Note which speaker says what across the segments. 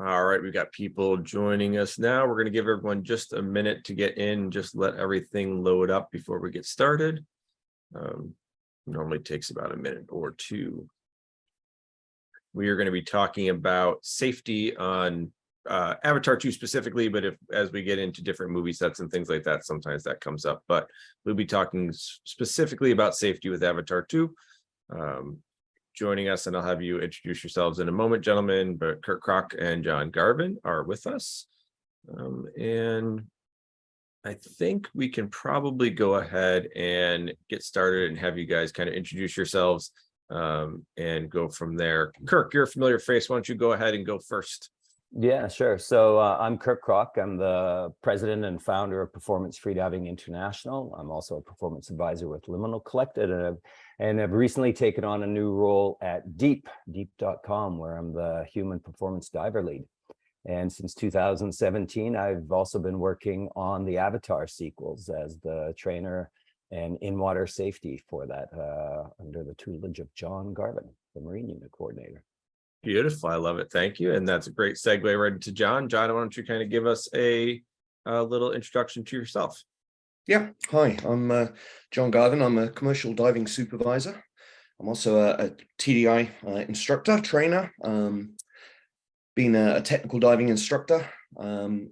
Speaker 1: All right, we've got people joining us now. We're going to give everyone just a minute to get in, just let everything load up before we get started. Normally takes about a minute or two. We are going to be talking about safety on Avatar 2 specifically, but as we get into different movie sets and things like that, sometimes that comes up. But we'll be talking specifically about safety with Avatar 2. Joining us, and I'll have you introduce yourselves in a moment, gentlemen, but Kurt Kroc and John Garvin are with us. And I think we can probably go ahead and get started and have you guys kind of introduce yourselves and go from there. Kirk, you're a familiar face. Why don't you go ahead and go first?
Speaker 2: Yeah, sure. So I'm Kurt Kroc. I'm the president and founder of Performance Freediving International. I'm also a performance advisor with Liminal Collected, and I've recently taken on a new role at deep.com, where I'm the human performance diver lead. And since 2017, I've also been working on the Avatar sequels as the trainer and in-water safety for that under the tutelage of John Garvin, the Marine Unit Coordinator.
Speaker 1: Beautiful. I love it. Thank you. And that's a great segue right into John. John, why don't you kind of give us a little introduction to yourself?
Speaker 3: Yeah. Hi, I'm John Garvin. I'm a commercial diving supervisor. I'm also a TDI instructor, trainer, been a technical diving instructor, and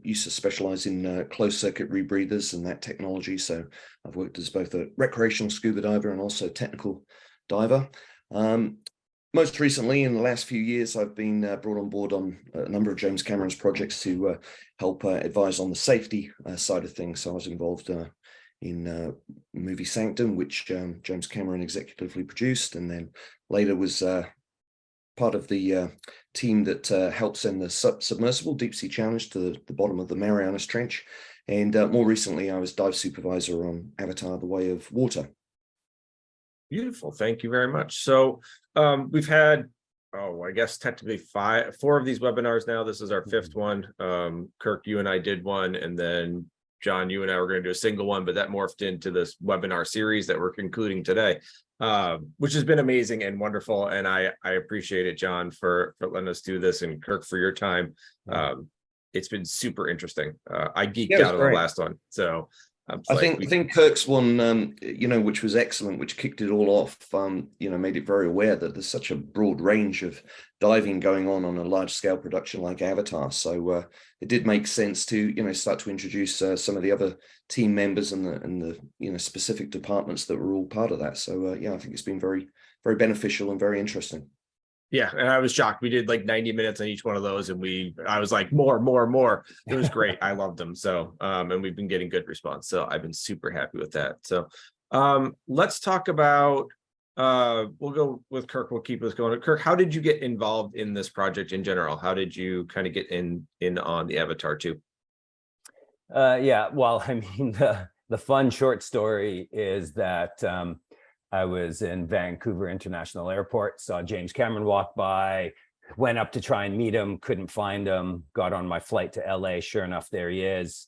Speaker 3: used to specialize in closed circuit rebreathers and that technology. So I've worked as both a recreational scuba diver and also technical diver. Most recently, in the last few years, I've been brought on board on a number of James Cameron's projects to help advise on the safety side of things. So I was involved in movie Sanctum, which James Cameron executively produced, and then later was part of the team that helped send the submersible Deep Sea Challenge to the bottom of the Marianas Trench. And more recently, I was dive supervisor on Avatar: The Way of Water.
Speaker 1: Beautiful. Thank you very much. So we've had, I guess technically four of these webinars now. This is our fifth one. Kirk, you and I did one, and then John, you and I were going to do a single one, but that morphed into this webinar series that we're concluding today, which has been amazing and wonderful. And I appreciate it, John, for letting us do this, and Kirk for your time. It's been super interesting. I geeked out on the last one. So
Speaker 3: I think Kirk's one, which was excellent, which kicked it all off, made it very aware that there's such a broad range of diving going on a large scale production like Avatar. So it did make sense to, start to introduce some of the other team members and the specific departments that were all part of that. So I think it's been very, very beneficial and very interesting.
Speaker 1: Yeah, and I was shocked. We did like 90 minutes on each one of those, and I was like, more. It was great. I loved them. So, and we've been getting good response. So I've been super happy with that. So let's talk about, we'll go with Kirk. We'll keep this going. Kirk, how did you get involved in this project in general? How did you kind of get in on the Avatar 2?
Speaker 2: Yeah, well, I mean, the fun short story is that I was in Vancouver International Airport, saw James Cameron walk by, went up to try and meet him, couldn't find him, got on my flight to LA. Sure enough, there he is.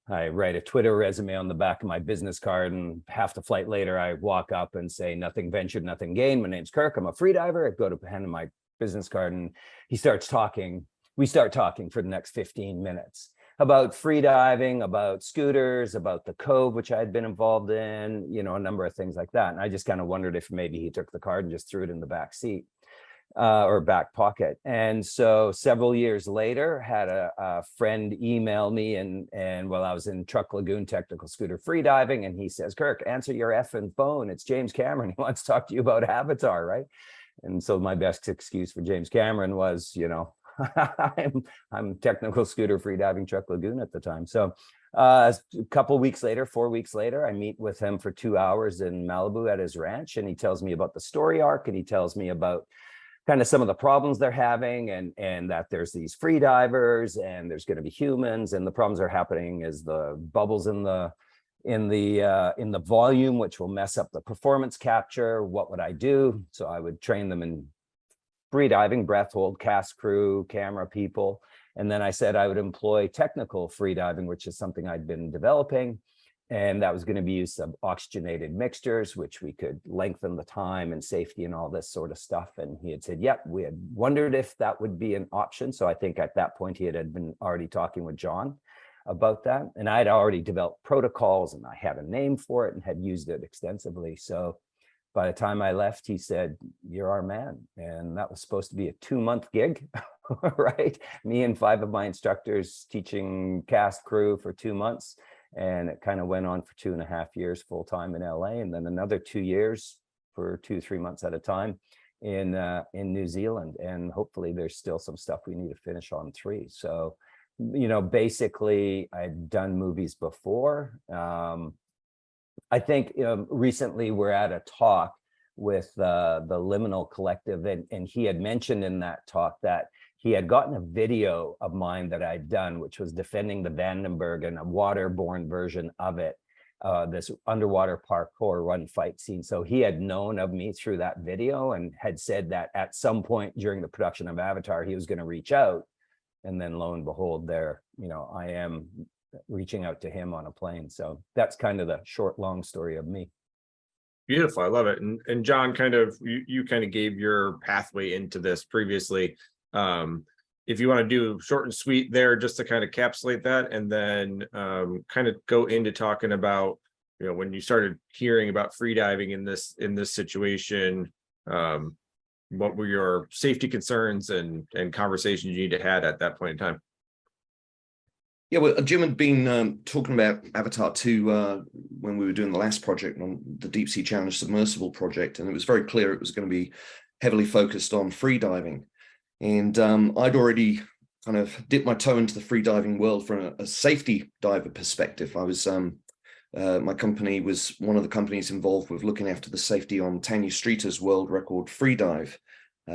Speaker 2: I write a Twitter resume on the back of my business card, and half the flight later, I walk up and say, nothing ventured, nothing gained. My name's Kirk. I'm a freediver. I go to hand him my business card, and he starts talking. We start talking for the next 15 minutes. About freediving, about scooters, about the Cove, which I had been involved in, a number of things like that. And I just kind of wondered if maybe he took the card and just threw it in the back seat or back pocket. And so several years later, had a friend email me and while I was in Truck Lagoon Technical Scooter Freediving, and he says, Kirk, answer your effing phone. It's James Cameron. He wants to talk to you about Avatar, right? And so my best excuse for James Cameron was, I'm technical scooter freediving Truck Lagoon at the time. So a couple weeks later, 4 weeks later, I meet with him for 2 hours in Malibu at his ranch, and he tells me about the story arc, and he tells me about kind of some of the problems they're having, and that there's these freedivers and there's going to be humans, and the problems are happening is the bubbles in the volume, which will mess up the performance capture. What would I do? So I would train them in freediving, breath hold, cast crew, camera people. And then I said I would employ technical freediving, which is something I'd been developing. And that was going to be use of oxygenated mixtures, which we could lengthen the time and safety and all this sort of stuff. And he had said, yep, we had wondered if that would be an option. So I think at that point he had been already talking with John about that. And I had already developed protocols and I had a name for it and had used it extensively. So by the time I left, he said, you're our man. And that was supposed to be a 2-month gig, right? Me and 5 of my instructors teaching cast crew for 2 months. And it kind of went on for 2.5 years full time in LA, and then another 2 years for 2-3 months at a time in New Zealand. And hopefully there's still some stuff we need to finish on 3. So, you know, basically I'd done movies before. I think recently we're at a talk with the Liminal Collective, and he had mentioned in that talk that he had gotten a video of mine that I'd done, which was defending the Vandenberg and a waterborne version of it, this underwater parkour run fight scene. So he had known of me through that video and had said that at some point during the production of Avatar, he was going to reach out. And then lo and behold, there, you know, I am reaching out to him on a plane. So that's kind of the short, long story of me.
Speaker 1: Beautiful. I love it. And John, kind of, you kind of gave your pathway into this previously. If you want to do short and sweet there, just to kind of encapsulate that, and then kind of go into talking about, you know, when you started hearing about freediving in this situation, what were your safety concerns and conversations you need to had at that point in time?
Speaker 3: Yeah, well, Jim had been talking about Avatar 2 when we were doing the last project on the Deep Sea Challenge Submersible project, and it was very clear it was going to be heavily focused on freediving. And I'd already kind of dipped my toe into the freediving world from a safety diver perspective. I was my company was one of the companies involved with looking after the safety on Tanya Streeter's world record freedive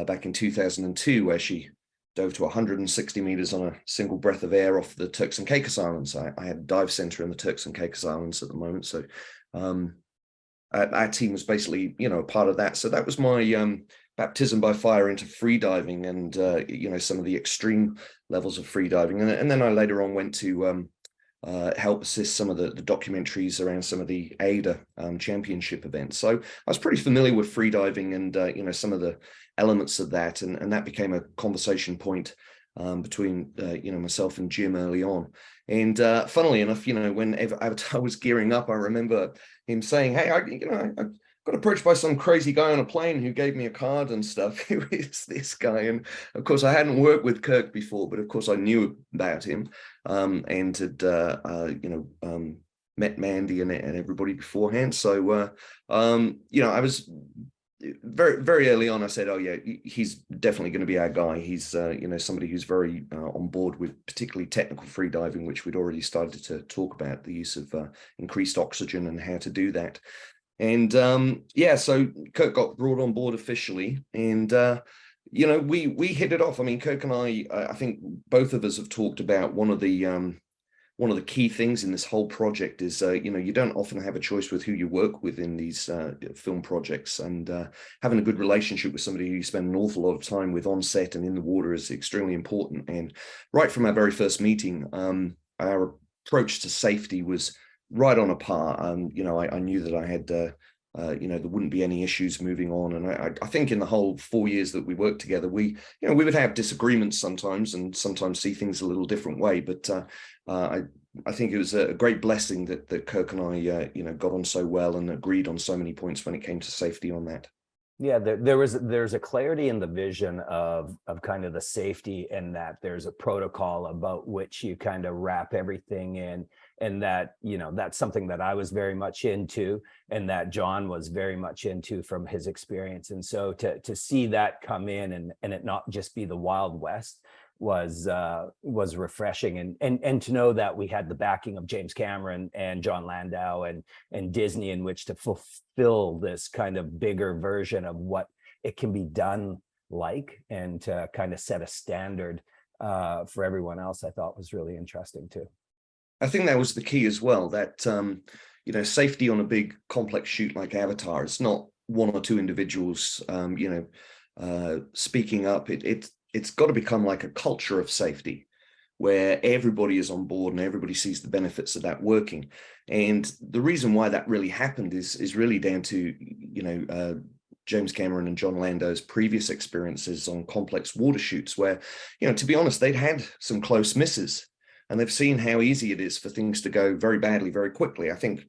Speaker 3: back in 2002, where she dove to 160 meters on a single breath of air off the Turks and Caicos Islands. I had a dive center in the Turks and Caicos Islands at the moment, so our team was basically, you know, a part of that. So that was my baptism by fire into freediving and you know, some of the extreme levels of freediving. And then I later on went to help assist some of the documentaries around some of the AIDA championship events. So I was pretty familiar with freediving and you know, some of the elements of that, and that became a conversation point between you know, myself and Jim early on. And funnily enough, you know, when Avatar was gearing up, I remember him saying, "Hey, I got approached by some crazy guy on a plane who gave me a card and stuff. Who is this guy?" And of course, I hadn't worked with Kirk before, but of course, I knew about him and had you know, met Mandy and everybody beforehand. So you know, I was very early on, I said, oh yeah, he's definitely going to be our guy. He's you know, somebody who's very on board with particularly technical freediving, which we'd already started to talk about, the use of increased oxygen and how to do that. And yeah, so Kirk got brought on board officially, and you know, we hit it off. I mean, Kirk and I think both of us have talked about one of the key things in this whole project is, you know, you don't often have a choice with who you work with in these film projects, and having a good relationship with somebody who you spend an awful lot of time with on set and in the water is extremely important. And right from our very first meeting, our approach to safety was right on a par. You know, I knew that I had, you know, there wouldn't be any issues moving on. And I think in the whole 4 years that we worked together, you know, we would have disagreements sometimes and sometimes see things a little different way. But I think it was a great blessing that Kirk and I, you know, got on so well and agreed on so many points when it came to safety on that.
Speaker 2: Yeah, there's a clarity in the vision of kind of the safety, and that there's a protocol about which you kind of wrap everything in, and that, you know, that's something that I was very much into and that John was very much into from his experience. And so to see that come in and it not just be the Wild West was refreshing, and to know that we had the backing of James Cameron and John Landau and Disney in which to fulfill this kind of bigger version of what it can be done like, and to kind of set a standard for everyone else, I thought was really interesting too.
Speaker 3: I think that was the key as well, that you know, safety on a big complex shoot like Avatar, it's not one or two individuals you know, speaking up. It's got to become like a culture of safety, where everybody is on board and everybody sees the benefits of that working. And the reason why that really happened is really down to, James Cameron and John Lando's previous experiences on complex water shoots where, to be honest, they'd had some close misses. And they've seen how easy it is for things to go very badly, very quickly. I think,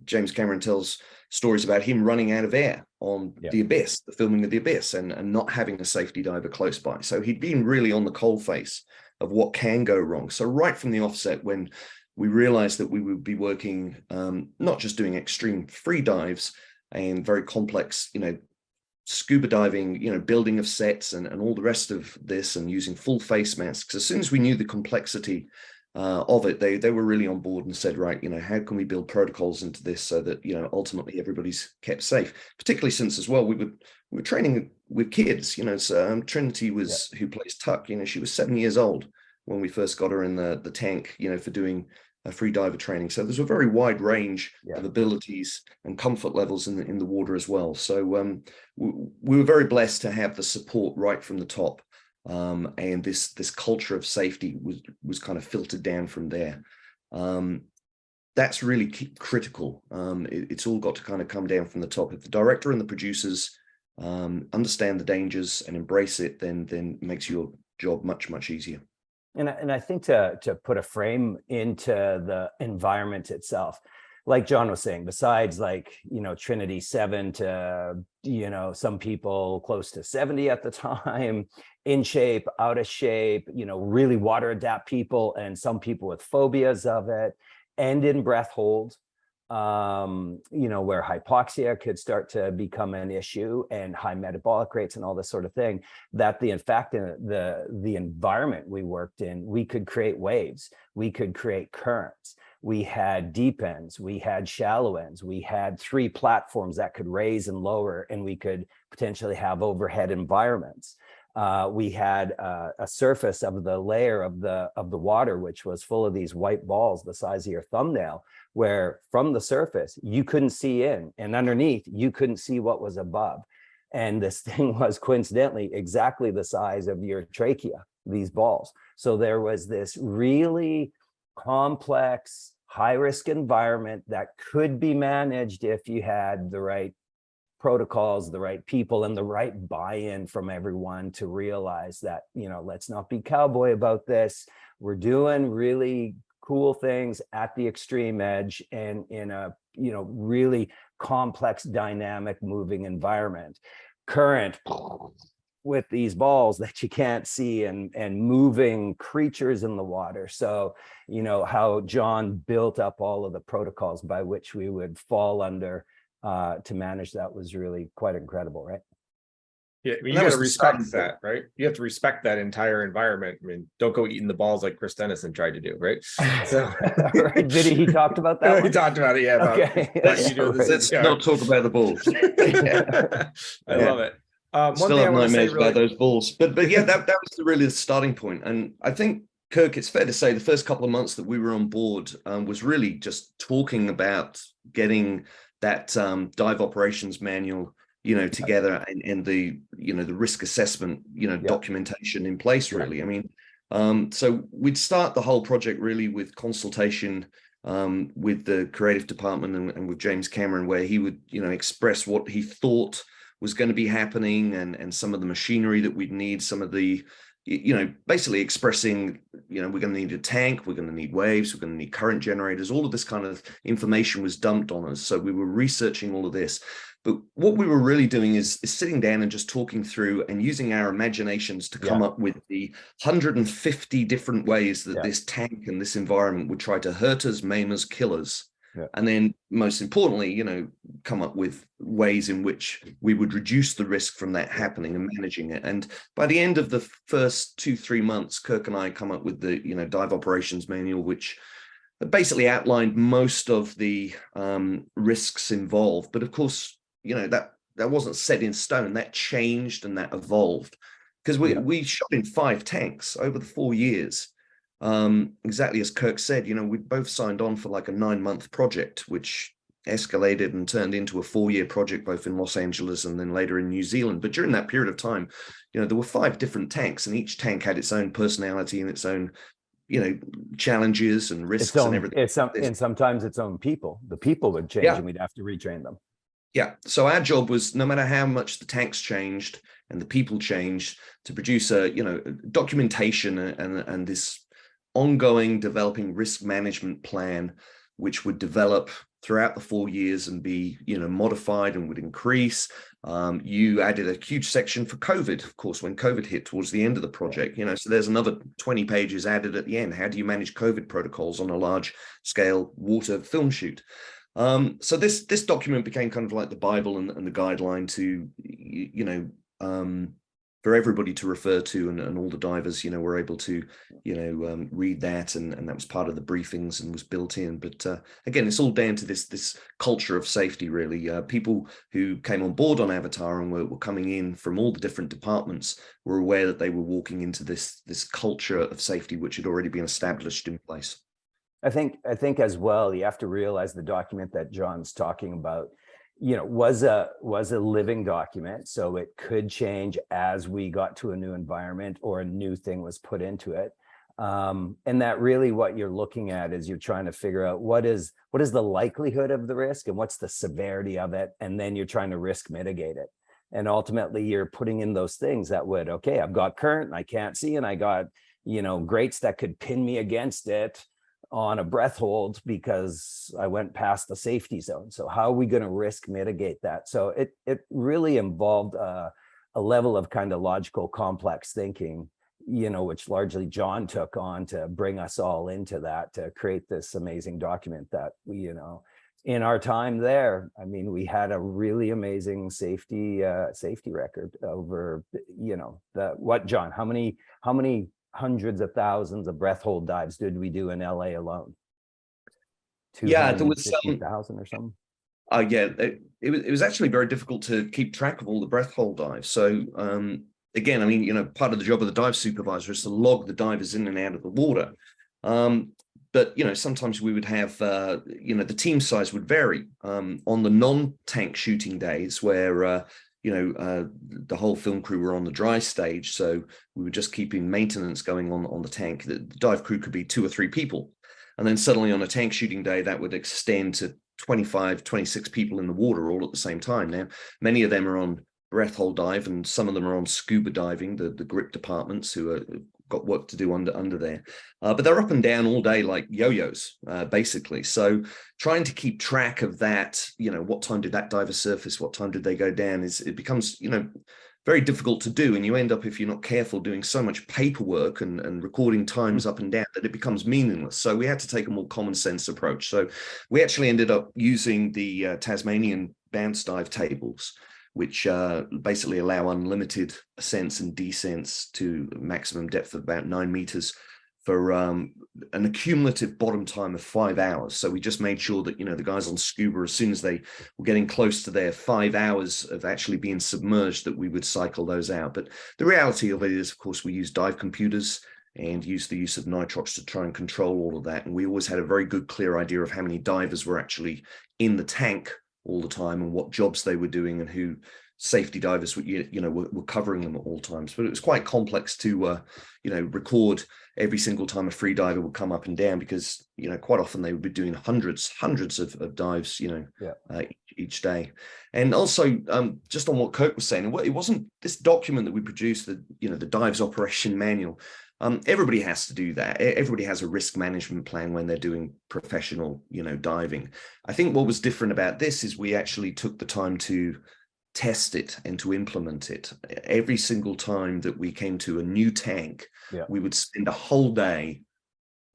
Speaker 3: James Cameron tells stories about him running out of air on the Abyss, the filming of the Abyss, and not having a safety diver close by. So he'd been really on the coalface of what can go wrong. So right from the offset, when we realized that we would be working, not just doing extreme free dives and very complex, scuba diving, building of sets and all the rest of this, and using full face masks. As soon as we knew the complexity of it, they were really on board and said, right, how can we build protocols into this so that, ultimately everybody's kept safe, particularly since as well, we were training with kids, so Trinity was, who plays Tuck, she was 7 years old when we first got her in the tank, for doing free diver training. So there's a very wide range of abilities and comfort levels in the water as well. So we were very blessed to have the support right from the top, and this culture of safety was kind of filtered down from there. That's really critical. It's all got to kind of come down from the top. If the director and the producers understand the dangers and embrace it, then it makes your job much easier.
Speaker 2: And I think to put a frame into the environment itself, like John was saying, besides Trinity 7 to, some people close to 70 at the time, in shape, out of shape, really water adapt people, and some people with phobias of it, and in breath hold, where hypoxia could start to become an issue, and high metabolic rates and all this sort of thing, that in fact, the environment we worked in, we could create waves, we could create currents. We had deep ends, we had shallow ends, we had 3 platforms that could raise and lower, and we could potentially have overhead environments. We had a surface of the layer of the water, which was full of these white balls the size of your thumbnail, where from the surface you couldn't see in, and underneath you couldn't see what was above. And this thing was coincidentally exactly the size of your trachea, these balls. So there was this really complex, high-risk environment that could be managed if you had the right protocols, the right people, and the right buy-in from everyone to realize that, let's not be cowboy about this. We're doing really cool things at the extreme edge and in a, really complex, dynamic, moving environment. Current with these balls that you can't see, and moving creatures in the water. So, how John built up all of the protocols by which we would fall under to manage that was really quite incredible, right?
Speaker 1: Yeah, I mean, you got to respect that, right? You have to respect that entire environment. I mean, don't go eating the balls like Chris Dennison tried to do, right? So,
Speaker 2: right. Did he talked about that?
Speaker 1: He talked about it, yeah.
Speaker 2: Okay.
Speaker 3: Let's not talk about the balls.
Speaker 1: I love it.
Speaker 3: One Still thing have nightmares about those balls, but yeah, that was really the starting point. And I think, Kirk, it's fair to say the first couple of months that we were on board was really just talking about getting that dive operations manual, together, and the the risk assessment, documentation in place, really. I mean, so we'd start the whole project really with consultation with the creative department and with James Cameron, where he would, express what he thought was going to be happening, and some of the machinery that we'd need, some of the, basically expressing, we're going to need a tank, we're going to need waves, we're going to need current generators. All of this kind of information was dumped on us. So we were researching all of this. But what we were really doing is sitting down and just talking through and using our imaginations to come up with the 150 different ways that this tank and this environment would try to hurt us, maim us, kill us. And then most importantly, come up with ways in which we would reduce the risk from that happening and managing it. And by the end of the first 2-3 months, Kirk and I come up with the, dive operations manual, which basically outlined most of the risks involved. But of course, that wasn't set in stone. That changed and that evolved, because we shot in 5 tanks over the 4 years. Exactly as Kirk said, we both signed on for like a 9-month project, which escalated and turned into a 4-year project, both in Los Angeles and then later in New Zealand. But during that period of time, there were 5 different tanks, and each tank had its own personality and its own challenges and risks
Speaker 2: its
Speaker 3: and
Speaker 2: own,
Speaker 3: everything.
Speaker 2: and sometimes its own people. The people would change,
Speaker 3: Yeah.
Speaker 2: and we'd have to retrain them.
Speaker 3: Yeah. So our job was, no matter how much the tanks changed and the people changed, to produce a documentation and this ongoing developing risk management plan, which would develop throughout the 4 years and be modified and would increase. You added a huge section for COVID, of course, when COVID hit towards the end of the project. So there's another 20 pages added at the end. How do you manage COVID protocols on a large scale water film shoot? So this document became kind of like the Bible and the guideline to for everybody to refer to, and all the divers were able to read that, and that was part of the briefings and was built in. But again, it's all down to this culture of safety, really. People who came on board on Avatar and were coming in from all the different departments were aware that they were walking into this culture of safety which had already been established in place.
Speaker 2: I think as well, you have to realize the document that John's talking about, was a living document. So it could change as we got to a new environment or a new thing was put into it. And that really what you're looking at is you're trying to figure out what is the likelihood of the risk and what's the severity of it. And then you're trying to risk mitigate it. And ultimately you're putting in those things that would, okay, I've got current and I can't see, and I got, grates that could pin me against it on a breath hold because I went past the safety zone. So how are we going to risk mitigate that? So it really involved a level of kind of logical, complex thinking, which largely John took on to bring us all into that, to create this amazing document that we, in our time there, I mean, we had a really amazing safety record over, John, how many hundreds of thousands of breath hold dives did we do in LA alone?
Speaker 3: Yeah, there was
Speaker 2: 250,000 or something.
Speaker 3: It was actually very difficult to keep track of all the breath hold dives. So again, I mean, part of the job of the dive supervisor is to log the divers in and out of the water. But sometimes we would have the team size would vary on the non-tank shooting days where the whole film crew were on the dry stage, so we were just keeping maintenance going on the tank. The dive crew could be 2 or 3 people, and then suddenly on a tank shooting day that would extend to 25, 26 people in the water all at the same time. Now, many of them are on breath hold dive, and some of them are on scuba diving, the grip departments who are got work to do under there, but they're up and down all day like yo-yos, basically. So trying to keep track of that, what time did that diver surface, what time did they go down, it becomes very difficult to do, and you end up, if you're not careful, doing so much paperwork and recording times up and down that it becomes meaningless. So we had to take a more common sense approach. So we actually ended up using the Tasmanian bounce dive tables, which basically allow unlimited ascents and descents to a maximum depth of about 9 meters for an accumulative bottom time of 5 hours. So we just made sure that, the guys on scuba, as soon as they were getting close to their 5 hours of actually being submerged, that we would cycle those out. But the reality of it is, of course, we use dive computers and use the use of nitrox to try and control all of that. And we always had a very good, clear idea of how many divers were actually in the tank all the time and what jobs they were doing and who safety divers were covering them at all times. But it was quite complex to record every single time a free diver would come up and down, because quite often they would be doing hundreds of dives each day. And also just on what Kirk was saying, it wasn't this document that we produced, the dives operation manual. Everybody has to do that. Everybody has a risk management plan when they're doing professional, diving. I think what was different about this is we actually took the time to test it and to implement it. Every single time that we came to a new tank, we would spend a whole day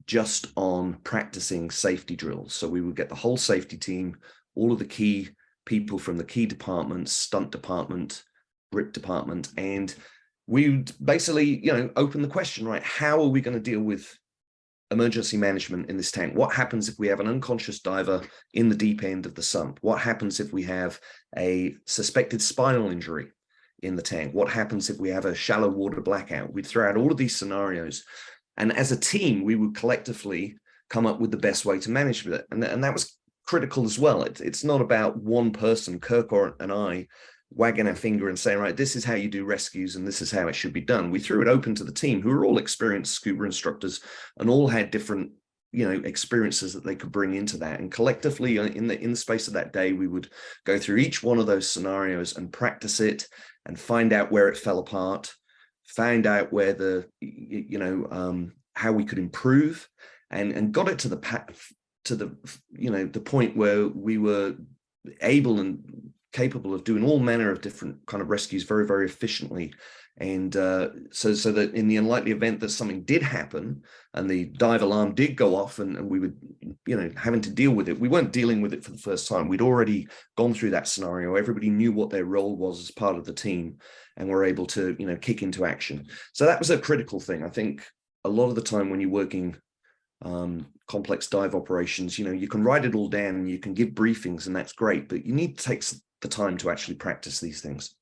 Speaker 3: just on practicing safety drills. So we would get the whole safety team, all of the key people from the key departments, stunt department, grip department, and we would basically, open the question, right? How are we going to deal with emergency management in this tank? What happens if we have an unconscious diver in the deep end of the sump? What happens if we have a suspected spinal injury in the tank? What happens if we have a shallow water blackout? We'd throw out all of these scenarios, and as a team, we would collectively come up with the best way to manage it. And that was critical as well. It's not about one person, Kirk and I, wagging our finger and saying, right, this is how you do rescues and this is how it should be done. We threw it open to the team, who were all experienced scuba instructors and all had different, experiences that they could bring into that. And collectively in the space of that day, we would go through each one of those scenarios and practice it and find out where it fell apart, find out where how we could improve, and got it to the point where we were able and capable of doing all manner of different kind of rescues very, very efficiently. And so that in the unlikely event that something did happen and the dive alarm did go off and we would, having to deal with it, we weren't dealing with it for the first time. We'd already gone through that scenario. Everybody knew what their role was as part of the team and were able to, kick into action. So that was a critical thing. I think a lot of the time when you're working complex dive operations, you can write it all down and you can give briefings and that's great, but you need to take the time to actually practice these things.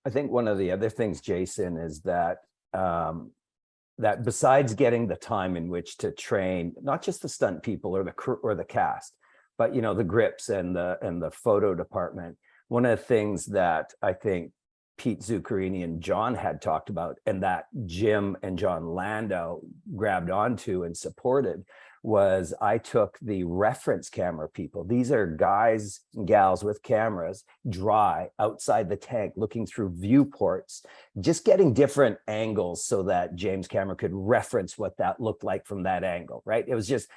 Speaker 2: I think one of the other things, Jason, is that that besides getting the time in which to train, not just the stunt people or the crew or the cast, but the grips and the photo department, one of the things that I think Pete Zuccarini and John had talked about, and that Jim and John Landau grabbed onto and supported, was I took the reference camera people. These are guys and gals with cameras, dry, outside the tank, looking through viewports, just getting different angles so that James Cameron could reference what that looked like from that angle, right? It was just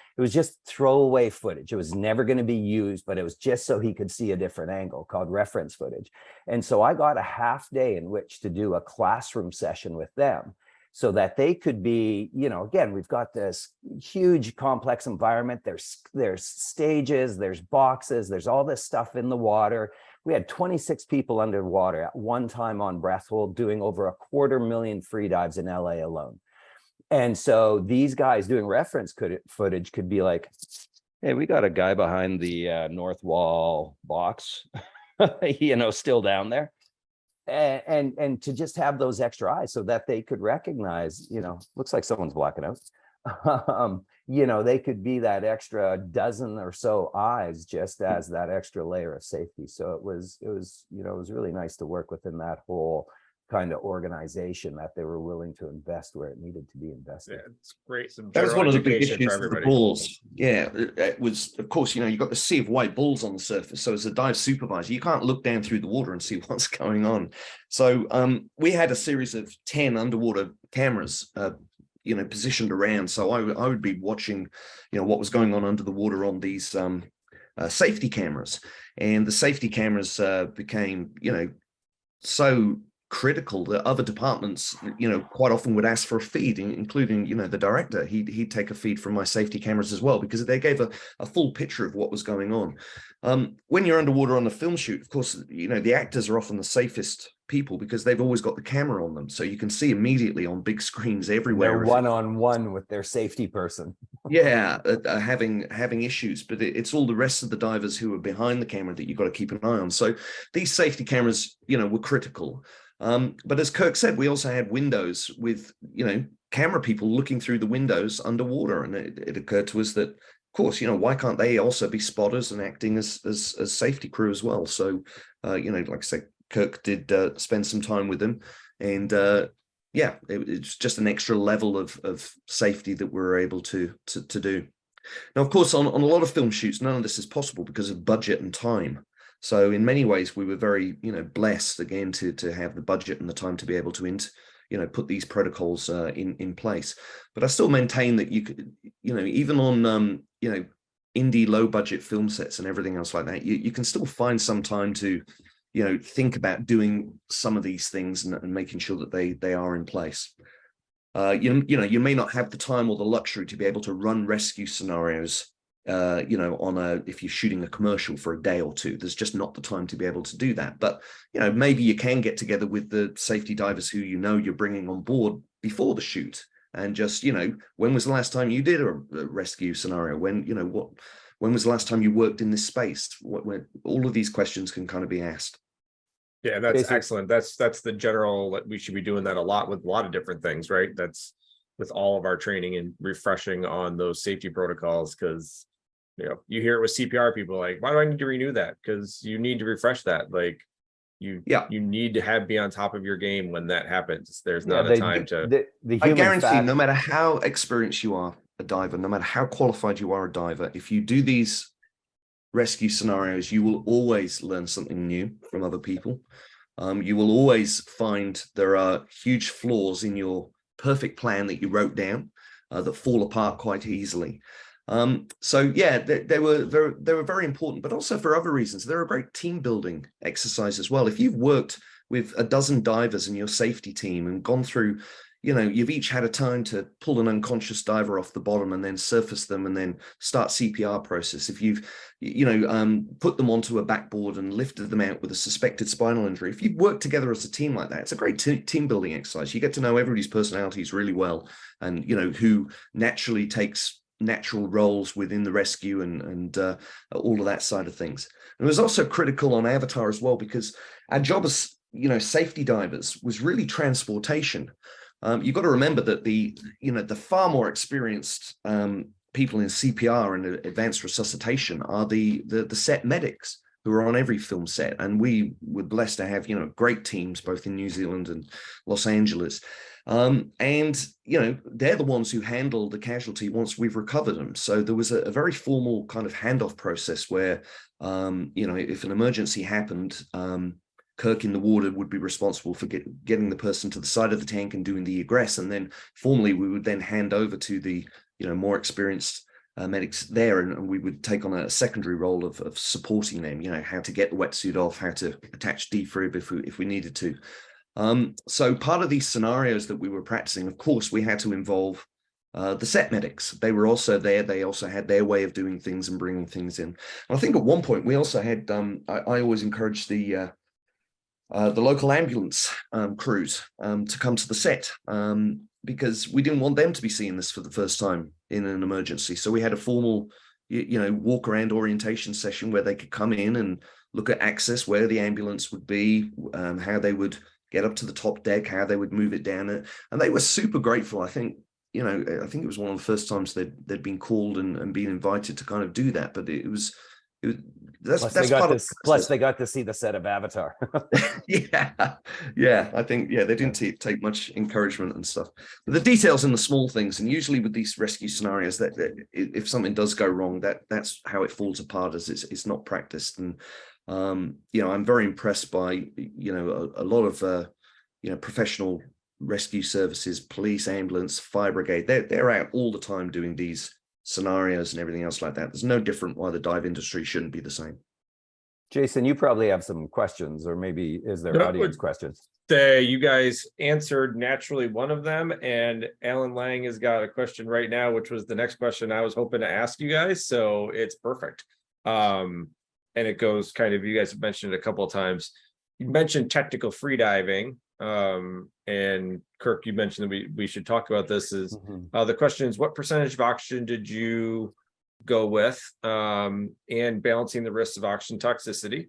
Speaker 2: throwaway footage. It was never going to be used, but it was just so he could see a different angle, called reference footage. And so I got a half day in which to do a classroom session with them, so that they could be, again, we've got this huge complex environment. There's stages, there's boxes, there's all this stuff in the water. We had 26 people underwater at one time on breath hold, doing over 250,000 free dives in LA alone. And so these guys doing reference footage could be like, hey, we got a guy behind the north wall box, still down there. And to just have those extra eyes so that they could recognize, looks like someone's blacking out. They could be that extra dozen or so eyes just as that extra layer of safety. So it was really nice to work within that whole kind of organization, that they were willing to invest where it needed to be invested.
Speaker 1: Yeah, it's great.
Speaker 3: That was one of the big issues with the balls. Yeah, it was, of course, you've got the sea of white balls on the surface. So as a dive supervisor, you can't look down through the water and see what's going on. So we had a series of 10 underwater cameras, positioned around. So I would be watching, what was going on under the water on these safety cameras. And the safety cameras became, so critical that other departments, quite often would ask for a feed, including, the director. He'd take a feed from my safety cameras as well, because they gave a full picture of what was going on. When you're underwater on a film shoot, of course, the actors are often the safest people because they've always got the camera on them. So you can see immediately on big screens everywhere.
Speaker 2: They're one-on-one with their safety person.
Speaker 3: Yeah, having issues, but it's all the rest of the divers who are behind the camera that you've got to keep an eye on. So these safety cameras, were critical. But as Kirk said, we also had windows with, camera people looking through the windows underwater. And it occurred to us that, of course, why can't they also be spotters and acting as safety crew as well? So, like I said, Kirk did spend some time with them. And it's just an extra level of safety that we were able to do. Now, of course, on a lot of film shoots, none of this is possible because of budget and time. So in many ways, we were very, blessed again to have the budget and the time to be able to, put these protocols in place. But I still maintain that you could, even on, indie low budget film sets and everything else like that, you can still find some time to, think about doing some of these things and making sure that they are in place. You may not have the time or the luxury to be able to run rescue scenarios if you're shooting a commercial for a day or two. There's just not the time to be able to do that. But, maybe you can get together with the safety divers who you're bringing on board before the shoot and just, when was the last time you did a rescue scenario? When was the last time you worked in this space? When all of these questions can kind of be asked.
Speaker 1: Yeah, that's excellent. That's the general, we should be doing that a lot with a lot of different things, right? That's with all of our training and refreshing on those safety protocols, because you hear it with CPR people like, why do I need to renew that? Because you need to refresh that. Like,
Speaker 3: Yeah.
Speaker 1: you need to be on top of your game when that happens. There's
Speaker 2: Yeah,
Speaker 1: not a time to.
Speaker 2: the
Speaker 3: I
Speaker 2: human
Speaker 3: guarantee, no
Speaker 2: factor.
Speaker 3: matter how experienced you are a diver, no matter how qualified you are a diver, if you do these rescue scenarios, you will always learn something new from other people. You will always find there are huge flaws in your perfect plan that you wrote down that fall apart quite easily. So yeah, they were very important, but also for other reasons. They're a great team building exercise as well. If you've worked with a dozen divers in your safety team and gone through, you've each had a time to pull an unconscious diver off the bottom and then surface them and then start CPR process. If you've, put them onto a backboard and lifted them out with a suspected spinal injury, if you've worked together as a team like that, it's a great team building exercise. You get to know everybody's personalities really well, and who naturally takes natural roles within the rescue and all of that side of things. And it was also critical on Avatar as well, because our job as safety divers was really transportation. You've got to remember that the far more experienced people in CPR and advanced resuscitation are the set medics who are on every film set, and we were blessed to have great teams both in New Zealand and Los Angeles. And they're the ones who handle the casualty once we've recovered them. So there was a very formal kind of handoff process where if an emergency happened, Kirk in the water would be responsible for getting the person to the side of the tank and doing the egress, and then formally we would then hand over to the more experienced medics there, and we would take on a secondary role of supporting them, how to get the wetsuit off, how to attach defib if we needed to. So part of these scenarios that we were practicing, of course, we had to involve the set medics. They were also there. They also had their way of doing things and bringing things in. And I think at one point we also had, I always encouraged the local ambulance crews to come to the set because we didn't want them to be seeing this for the first time in an emergency. So we had a formal, walk around orientation session where they could come in and look at access, where the ambulance would be, how they would get up to the top deck, how they would move it down. And they were super grateful. I think it was one of the first times they'd been called and been invited to kind of do that. But that's part of.
Speaker 2: Plus, they got to see the set of Avatar.
Speaker 3: yeah. I think they didn't take much encouragement and stuff. But the details and the small things, and usually with these rescue scenarios, that if something does go wrong, that's how it falls apart, as it's not practiced. And I'm very impressed by a lot of professional rescue services, police, ambulance, fire brigade. They're out all the time doing these scenarios and everything else like that. There's no different why the dive industry shouldn't be the same.
Speaker 2: Jason, you probably have some questions, or maybe is there audience questions?
Speaker 1: You guys answered naturally one of them, and Alan Lang has got a question right now, which was the next question I was hoping to ask you guys, so it's perfect. And it goes kind of, you guys have mentioned it a couple of times. You mentioned technical freediving, and Kirk, you mentioned that we should talk about this. The question is, what percentage of oxygen did you go with, and balancing the risks of oxygen toxicity?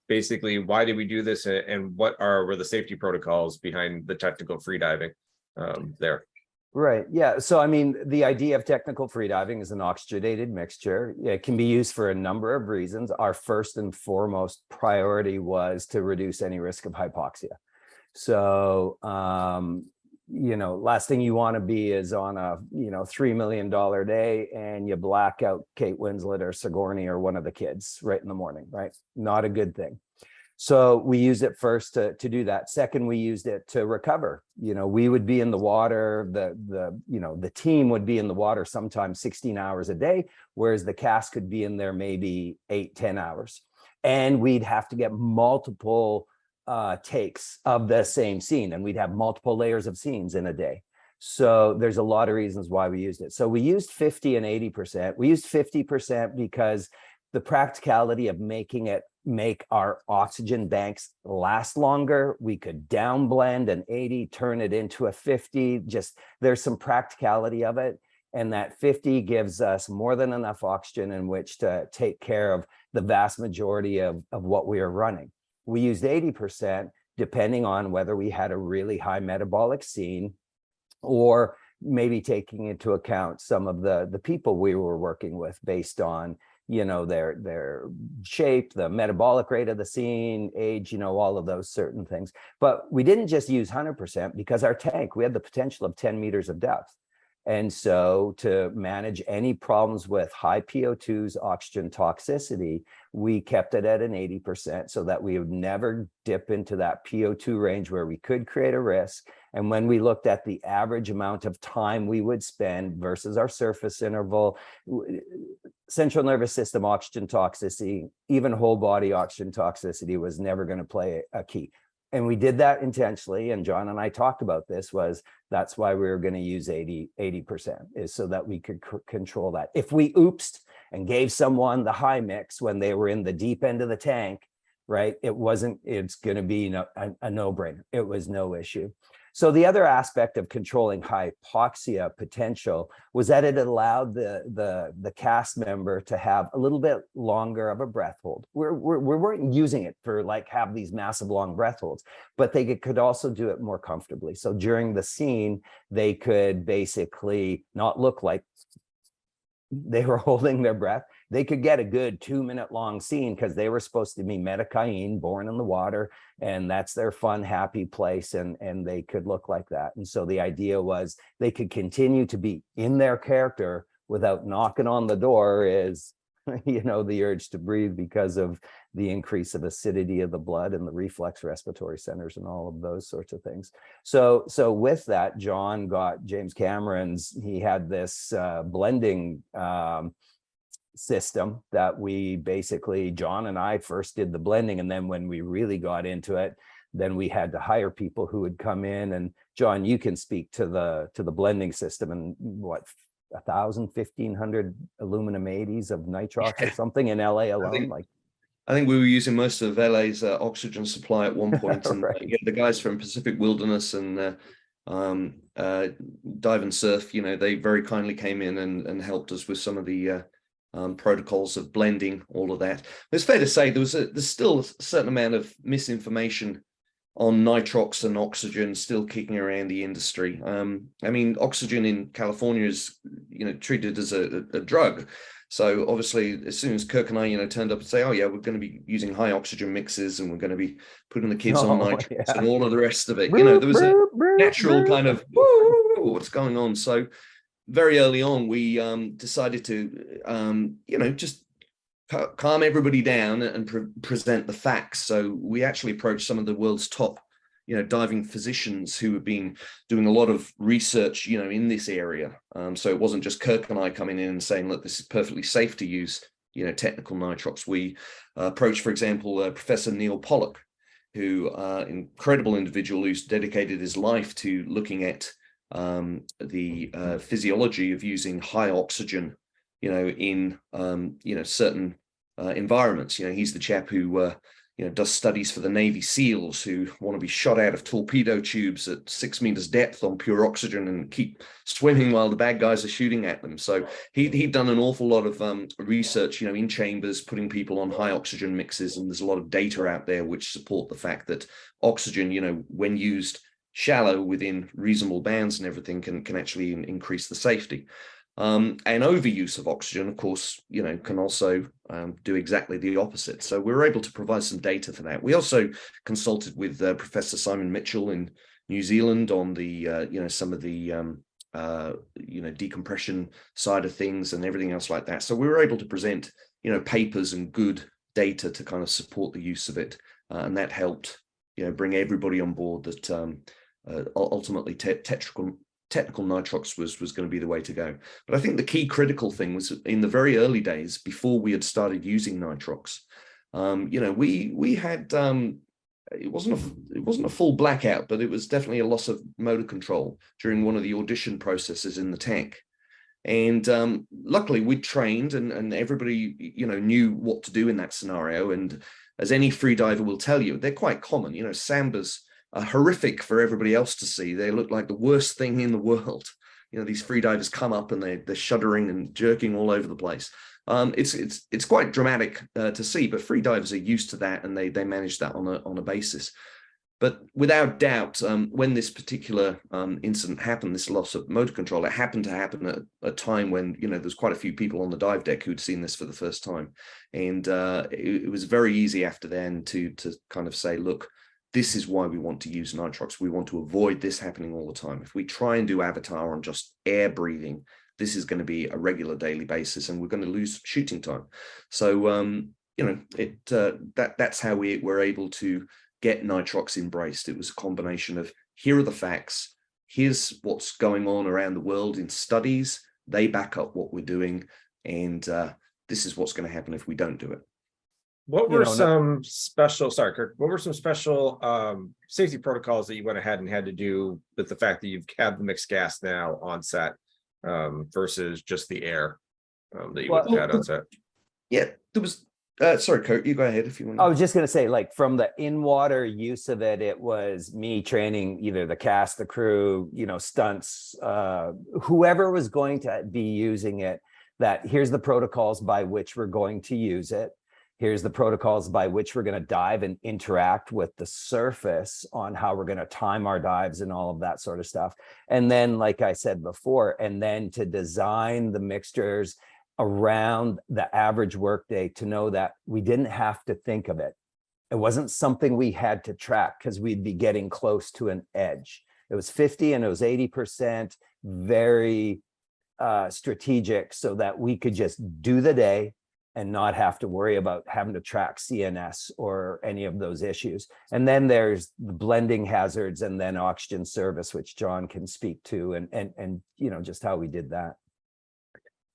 Speaker 1: Basically, why did we do this, and what were the safety protocols behind the technical freediving there?
Speaker 2: Right. Yeah. So, I mean, the idea of technical freediving is an oxygenated mixture. It can be used for a number of reasons. Our first and foremost priority was to reduce any risk of hypoxia. So, last thing you want to be is on a, $3 million day and you black out Kate Winslet or Sigourney or one of the kids right in the morning, right? Not a good thing. So we used it first to do that. Second, we used it to recover. We would be in the water, the team would be in the water sometimes 16 hours a day, whereas the cast could be in there maybe 8-10 hours. And we'd have to get multiple takes of the same scene, and we'd have multiple layers of scenes in a day. So there's a lot of reasons why we used it. So we used 50 and 80%. We used 50% because the practicality of make our oxygen banks last longer. We could down blend an 80, turn it into a 50. Just there's some practicality of it. And that 50 gives us more than enough oxygen in which to take care of the vast majority of what we are running. We used 80% depending on whether we had a really high metabolic scene, or maybe taking into account some of the people we were working with based on you know, their shape, the metabolic rate of the scene, age, you know, all of those certain things. But we didn't just use 100% because our tank, we had the potential of 10 meters of depth. And so to manage any problems with high PO2s, oxygen toxicity, we kept it at an 80% so that we would never dip into that PO2 range where we could create a risk. And when we looked at the average amount of time we would spend versus our surface interval, central nervous system oxygen toxicity, even whole body oxygen toxicity was never going to play a key. And we did that intentionally. And John and I talked about this, was that's why we were going to use 80%, is so that we could control that. If we oopsed and gave someone the high mix when they were in the deep end of the tank, right, it's going to be a no-brainer. It was no issue. So the other aspect of controlling hypoxia potential was that it allowed the cast member to have a little bit longer of a breath hold. We weren't using it for like have these massive long breath holds, but they could also do it more comfortably. So during the scene, they could basically not look like they were holding their breath. They could get a good 2-minute long scene because they were supposed to be Metakain, born in the water, and that's their fun, happy place, and they could look like that. And so the idea was they could continue to be in their character without knocking on the door, is, you know, the urge to breathe because of the increase of acidity of the blood and the reflex respiratory centers and all of those sorts of things. So with that, John got James Cameron's, he had this blending system that we basically, John and I first did the blending, and then when we really got into it, then we had to hire people who would come in. And John, you can speak to the blending system, and what, 1,000, 1,500 aluminum 80s of nitrox or something in LA alone.
Speaker 3: I think we were using most of LA's oxygen supply at one point, and
Speaker 2: right.
Speaker 3: the guys from Pacific Wilderness and Dive and Surf, you know, they very kindly came in and helped us with some of the protocols of blending, all of that. But it's fair to say there's still a certain amount of misinformation on nitrox and oxygen still kicking around the industry. I mean, oxygen in California is, you know, treated as a drug. So obviously, as soon as Kirk and I, you know, turned up and say, oh yeah, we're going to be using high oxygen mixes and we're going to be putting the kids on nitrox and all of the rest of it, you know, there was a natural kind of, what's going on? So very early on, we decided to, you know, just calm everybody down and present the facts. So we actually approached some of the world's top, you know, diving physicians who have been doing a lot of research, you know, in this area. So it wasn't just Kirk and I coming in and saying, look, this is perfectly safe to use, you know, technical nitrox. We approached, for example, Professor Neil Pollock, who incredible individual who's dedicated his life to looking at the physiology of using high oxygen, you know, in you know, certain environments. You know, he's the chap who you know, does studies for the Navy SEALs who want to be shot out of torpedo tubes at 6 meters depth on pure oxygen and keep swimming while the bad guys are shooting at them. So he'd done an awful lot of research, you know, in chambers, putting people on high oxygen mixes, and there's a lot of data out there which support the fact that oxygen, you know, when used shallow within reasonable bounds and everything, can actually increase the safety. And overuse of oxygen, of course, you know, can also do exactly the opposite. So we were able to provide some data for that. We also consulted with Professor Simon Mitchell in New Zealand on the, you know, some of the, you know, decompression side of things and everything else like that. So we were able to present, you know, papers and good data to kind of support the use of it. And that helped, you know, bring everybody on board that ultimately technical nitrox was going to be the way to go. But I think the key critical thing was in the very early days, before we had started using nitrox, you know, we had it wasn't a full blackout, but it was definitely a loss of motor control during one of the audition processes in the tank. And luckily we trained and everybody, you know, knew what to do in that scenario. And as any freediver will tell you, they're quite common. You know, sambas are horrific for everybody else to see. They look like the worst thing in the world. You know, these freedivers come up and they're shuddering and jerking all over the place. It's quite dramatic to see, but freedivers are used to that and they manage that on a basis. But without doubt, when this particular incident happened, this loss of motor control, it happened to happen at a time when, there's quite a few people on the dive deck who'd seen this for the first time. And it was very easy after then to kind of say, look, this is why we want to use nitrox. We want to avoid this happening all the time. If we try and do Avatar on just air breathing, this is going to be a regular daily basis, and we're going to lose shooting time. So, that's how we were able to get nitrox embraced. It was a combination of, here are the facts, here's what's going on around the world in studies, they back up what we're doing, and this is what's going to happen if we don't do it.
Speaker 1: What were some special, sorry, Kirk, what were some special safety protocols that you went ahead and had to do with the fact that you've had the mixed gas now on set versus just the air that you would have had on set?
Speaker 3: Yeah, there was, sorry, Kurt, you go ahead if you want.
Speaker 2: I was just going to say, like, from the in-water use of it, it was me training either the cast, the crew, stunts, whoever was going to be using it, that here's the protocols by which we're going to use it. Here's the protocols by which we're going to dive and interact with the surface on how we're going to time our dives and all of that sort of stuff. And then, like I said before, and then to design the mixtures around the average workday to know that we didn't have to think of it. It wasn't something we had to track because we'd be getting close to an edge. It was 50 and it was 80%, very strategic, so that we could just do the day and not have to worry about having to track CNS or any of those issues. And then there's the blending hazards and then oxygen service, which John can speak to, and just how we did that.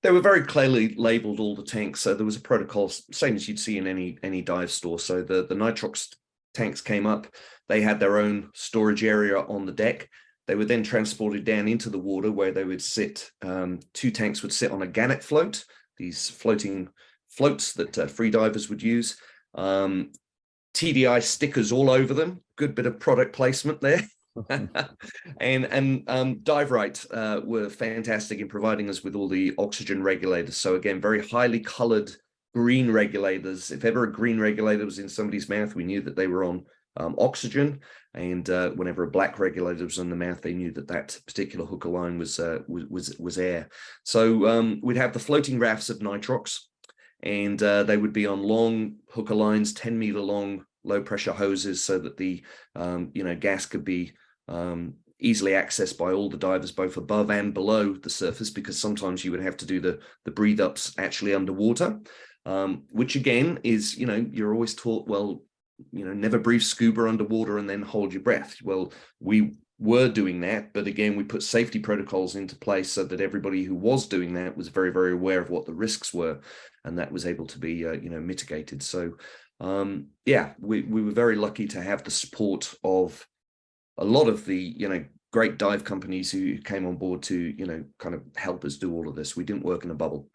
Speaker 3: They were very clearly labeled, all the tanks. So there was a protocol, same as you'd see in any dive store. So the nitrox tanks came up. They had their own storage area on the deck. They were then transported down into the water where they would sit. 2 tanks would sit on a gannet float, these floating floats that freedivers would use. TDI stickers all over them. Good bit of product placement there. and Dive Right were fantastic in providing us with all the oxygen regulators. So again, very highly colored green regulators. If ever a green regulator was in somebody's mouth, we knew that they were on oxygen. And whenever a black regulator was in the mouth, they knew that that particular hooker line was air. So we'd have the floating rafts of nitrox, and they would be on long hooker lines, 10-meter long, low pressure hoses, so that the gas could be easily accessed by all the divers, both above and below the surface, because sometimes you would have to do the breathe ups actually underwater, which again is, you're always taught, well, never breathe scuba underwater and then hold your breath. Well, we were doing that, but again, we put safety protocols into place so that everybody who was doing that was very, very aware of what the risks were, and that was able to be mitigated. So we were very lucky to have the support of a lot of the great dive companies who came on board to kind of help us do all of this. We didn't work in a bubble.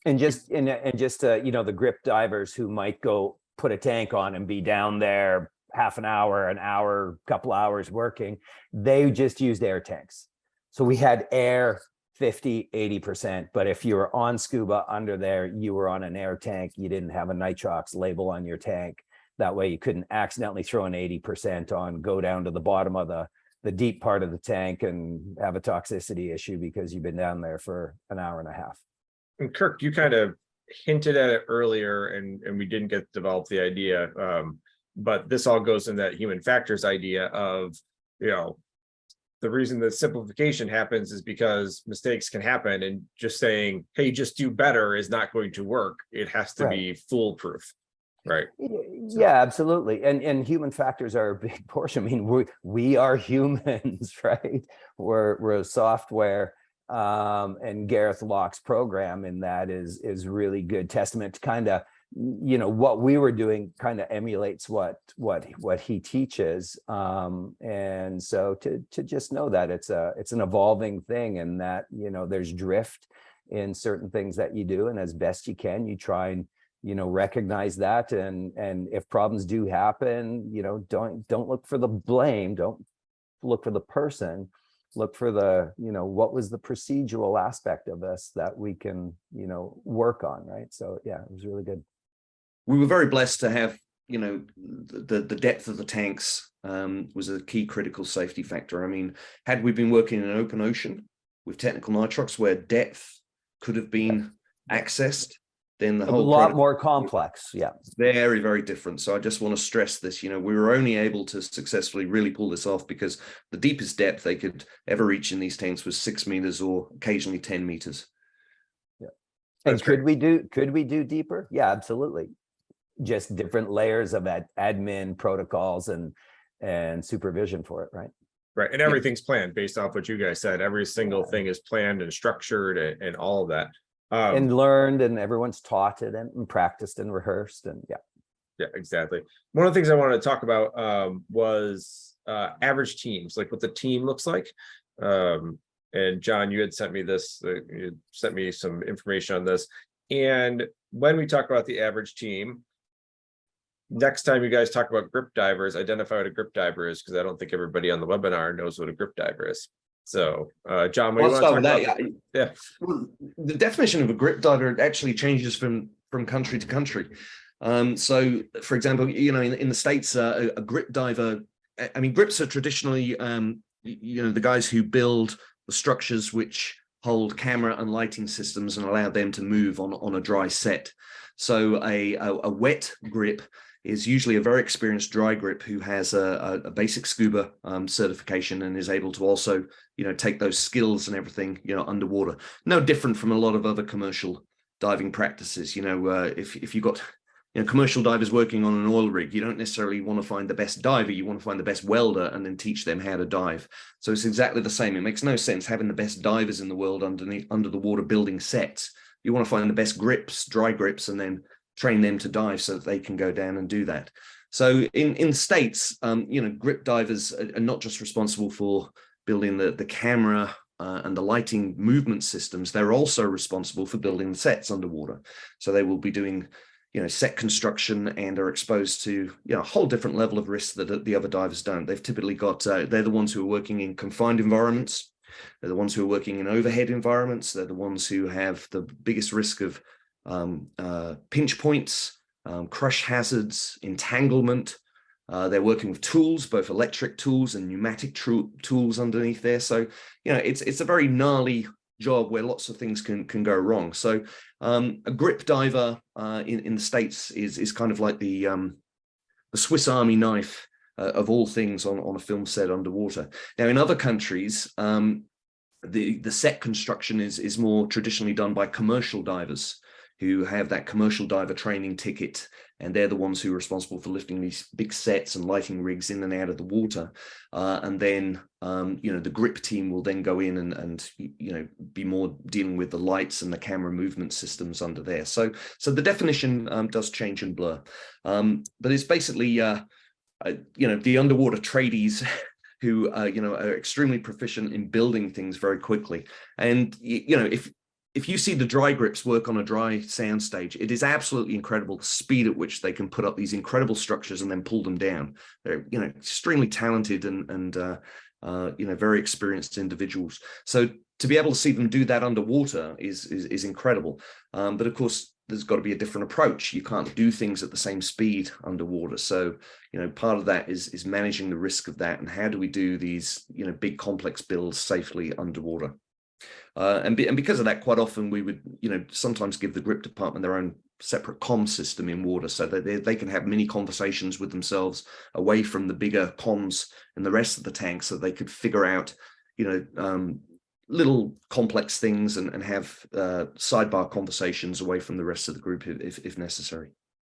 Speaker 2: And just the grip divers who might go put a tank on and be down there half an hour, couple hours working, they just used air tanks. So we had air 50, 80%, but if you were on scuba under there, you were on an air tank. You didn't have a nitrox label on your tank. That way you couldn't accidentally throw an 80% on, go down to the bottom of the deep part of the tank and have a toxicity issue because you've been down there for an hour and a half.
Speaker 1: And Kirk, you kind of hinted at it earlier, and we didn't get to develop the idea, but this all goes in that human factors idea of, the reason the simplification happens is because mistakes can happen, and just saying, hey, just do better is not going to work. It has to be foolproof. Right.
Speaker 2: Yeah, absolutely. And human factors are a big portion. I mean, we are humans, right? We're a software, and Gareth Locke's program in that is really good testament to kind of, what we were doing kind of emulates what he teaches. And so to just know that it's an evolving thing, and that, there's drift in certain things that you do, and as best you can, you try and recognize that, and if problems do happen, don't look for the blame, don't look for the person, look for the what was the procedural aspect of this that we can work on, right? So yeah, it was really good.
Speaker 3: We were very blessed to have the depth of the tanks was a key critical safety factor. I mean, had we been working in an open ocean with technical nitrox where depth could have been accessed, then the
Speaker 2: A
Speaker 3: whole
Speaker 2: lot more complex. Yeah.
Speaker 3: very, very different. So I just want to stress this, we were only able to successfully really pull this off because the deepest depth they could ever reach in these tanks was 6 meters or occasionally 10 meters.
Speaker 2: Yeah. And could we do deeper? Yeah, absolutely. Just different layers of admin protocols and supervision for it, right?
Speaker 1: Right. And everything's planned based off what you guys said. Every single thing is planned and structured and all of that.
Speaker 2: And learned, and everyone's taught it and practiced and rehearsed, and
Speaker 1: yeah, exactly. One of the things I wanted to talk about was average teams, like what the team looks like. And John, you had sent me this, you sent me some information on this. And when we talk about the average team, next time you guys talk about grip divers, identify what a grip diver is, because I don't think everybody on the webinar knows what a grip diver is. So, John, what do you want to talk about? Yeah.
Speaker 3: Well, the definition of a grip diver actually changes from country to country. So, for example, in the States, a grip diver, I mean, grips are traditionally, the guys who build the structures which hold camera and lighting systems and allow them to move on a dry set. So a wet grip is usually a very experienced dry grip who has a basic scuba certification and is able to also, take those skills and everything, underwater. No different from a lot of other commercial diving practices. If you've got, commercial divers working on an oil rig, you don't necessarily want to find the best diver. You want to find the best welder and then teach them how to dive. So it's exactly the same. It makes no sense having the best divers in the world under the water building sets. You want to find the best grips, dry grips, and then train them to dive so that they can go down and do that. So in the States, grip divers are not just responsible for building the camera and the lighting movement systems. They're also responsible for building the sets underwater. So they will be doing, set construction and are exposed to, a whole different level of risk that the other divers don't. They've typically got, they're the ones who are working in confined environments. They're the ones who are working in overhead environments. They're the ones who have the biggest risk of pinch points, crush hazards, entanglement. They're working with tools, both electric tools and pneumatic tools underneath there. So, it's a very gnarly job where lots of things can go wrong. So a grip diver in the States is kind of like the Swiss Army knife of all things on a film set underwater. Now, in other countries, the set construction is more traditionally done by commercial divers who have that commercial diver training ticket, and they're the ones who are responsible for lifting these big sets and lighting rigs in and out of the water. And then, the grip team will then go in and be more dealing with the lights and the camera movement systems under there. So the definition does change and blur. But it's basically, the underwater tradies who, are extremely proficient in building things very quickly. And, if you see the dry grips work on a dry soundstage, it is absolutely incredible the speed at which they can put up these incredible structures and then pull them down. They're, extremely talented and very experienced individuals. So to be able to see them do that underwater is incredible. But of course, there's got to be a different approach. You can't do things at the same speed underwater. So, part of that is managing the risk of that. And how do we do these, big complex builds safely underwater? And because of that, quite often we would, sometimes give the grip department their own separate comm system in water so that they can have mini conversations with themselves away from the bigger comms and the rest of the tank, so they could figure out, little complex things and have sidebar conversations away from the rest of the group if necessary.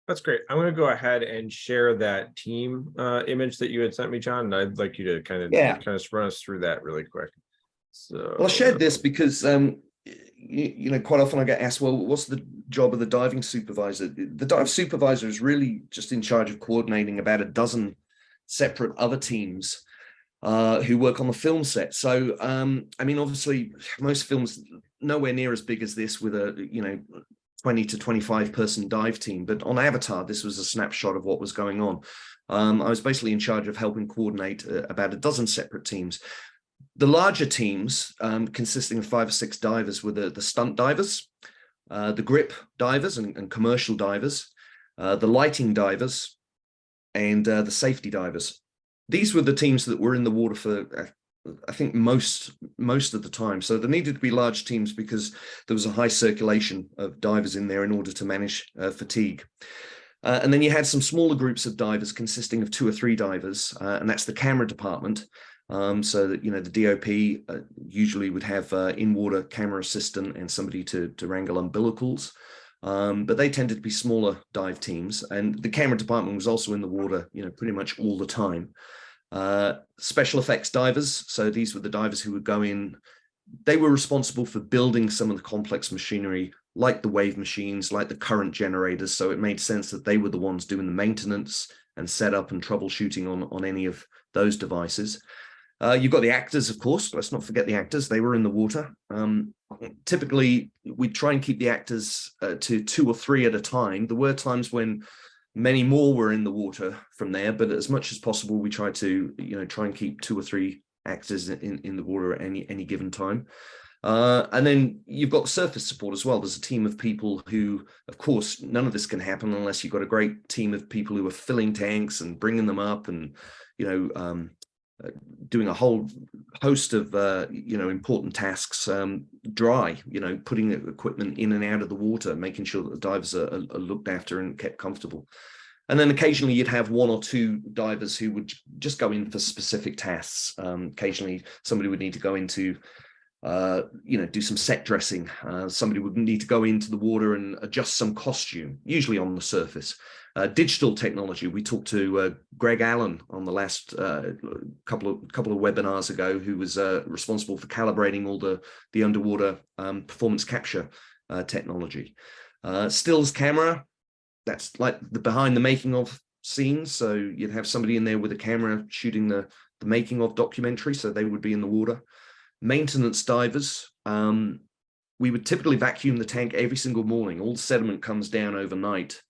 Speaker 1: That's great. I'm going to go ahead and share that team image that you had sent me, John. And I'd like you to kind of run us through that really quick. So,
Speaker 3: well, I shared this because, quite often I get asked, well, what's the job of the diving supervisor? The dive supervisor is really just in charge of coordinating about a dozen separate other teams who work on the film set. So, obviously, most films nowhere near as big as this with a, 20 to 25 person dive team. But on Avatar, this was a snapshot of what was going on. I was basically in charge of helping coordinate about a dozen separate teams. The larger teams, consisting of 5 or 6 divers, were the stunt divers, the grip divers and commercial divers, the lighting divers, and the safety divers. These were the teams that were in the water for, I think, most of the time. So there needed to be large teams because there was a high circulation of divers in there in order to manage fatigue. And then you had some smaller groups of divers consisting of 2 or 3 divers, and that's the camera department. So that, you know, the DOP usually would have in-water camera assistant and somebody to wrangle umbilicals. But they tended to be smaller dive teams, and the camera department was also in the water, you know, pretty much all the time. Special effects divers, so these were the divers who would go in. They were responsible for building some of the complex machinery, like the wave machines, like the current generators. So it made sense that they were the ones doing the maintenance and setup and troubleshooting on any of those devices. You've got the actors, of course. Let's not forget the actors. They were in the water. Typically, we try and keep the actors to 2 or 3 at a time. There were times when many more were in the water from there, but as much as possible, we try to, you know, try and keep 2 or 3 actors in the water at any given time. And then you've got surface support as well. There's a team of people who, of course, none of this can happen unless you've got a great team of people who are filling tanks and bringing them up and, you know, doing a whole host of, you know, important tasks, dry, you know, putting equipment in and out of the water, making sure that the divers are looked after and kept comfortable. And then occasionally you'd have 1 or 2 divers who would just go in for specific tasks. Occasionally somebody would need to go into, you know, do some set dressing. Somebody would need to go into the water and adjust some costume, usually on the surface. Digital technology. We talked to Greg Allen on the last couple of webinars ago, who was responsible for calibrating all the underwater performance capture technology. Stills camera. That's like the behind the making of scenes. So you'd have somebody in there with a camera shooting the making of documentary. So they would be in the water. Maintenance divers. We would typically vacuum the tank every single morning. All the sediment comes down overnight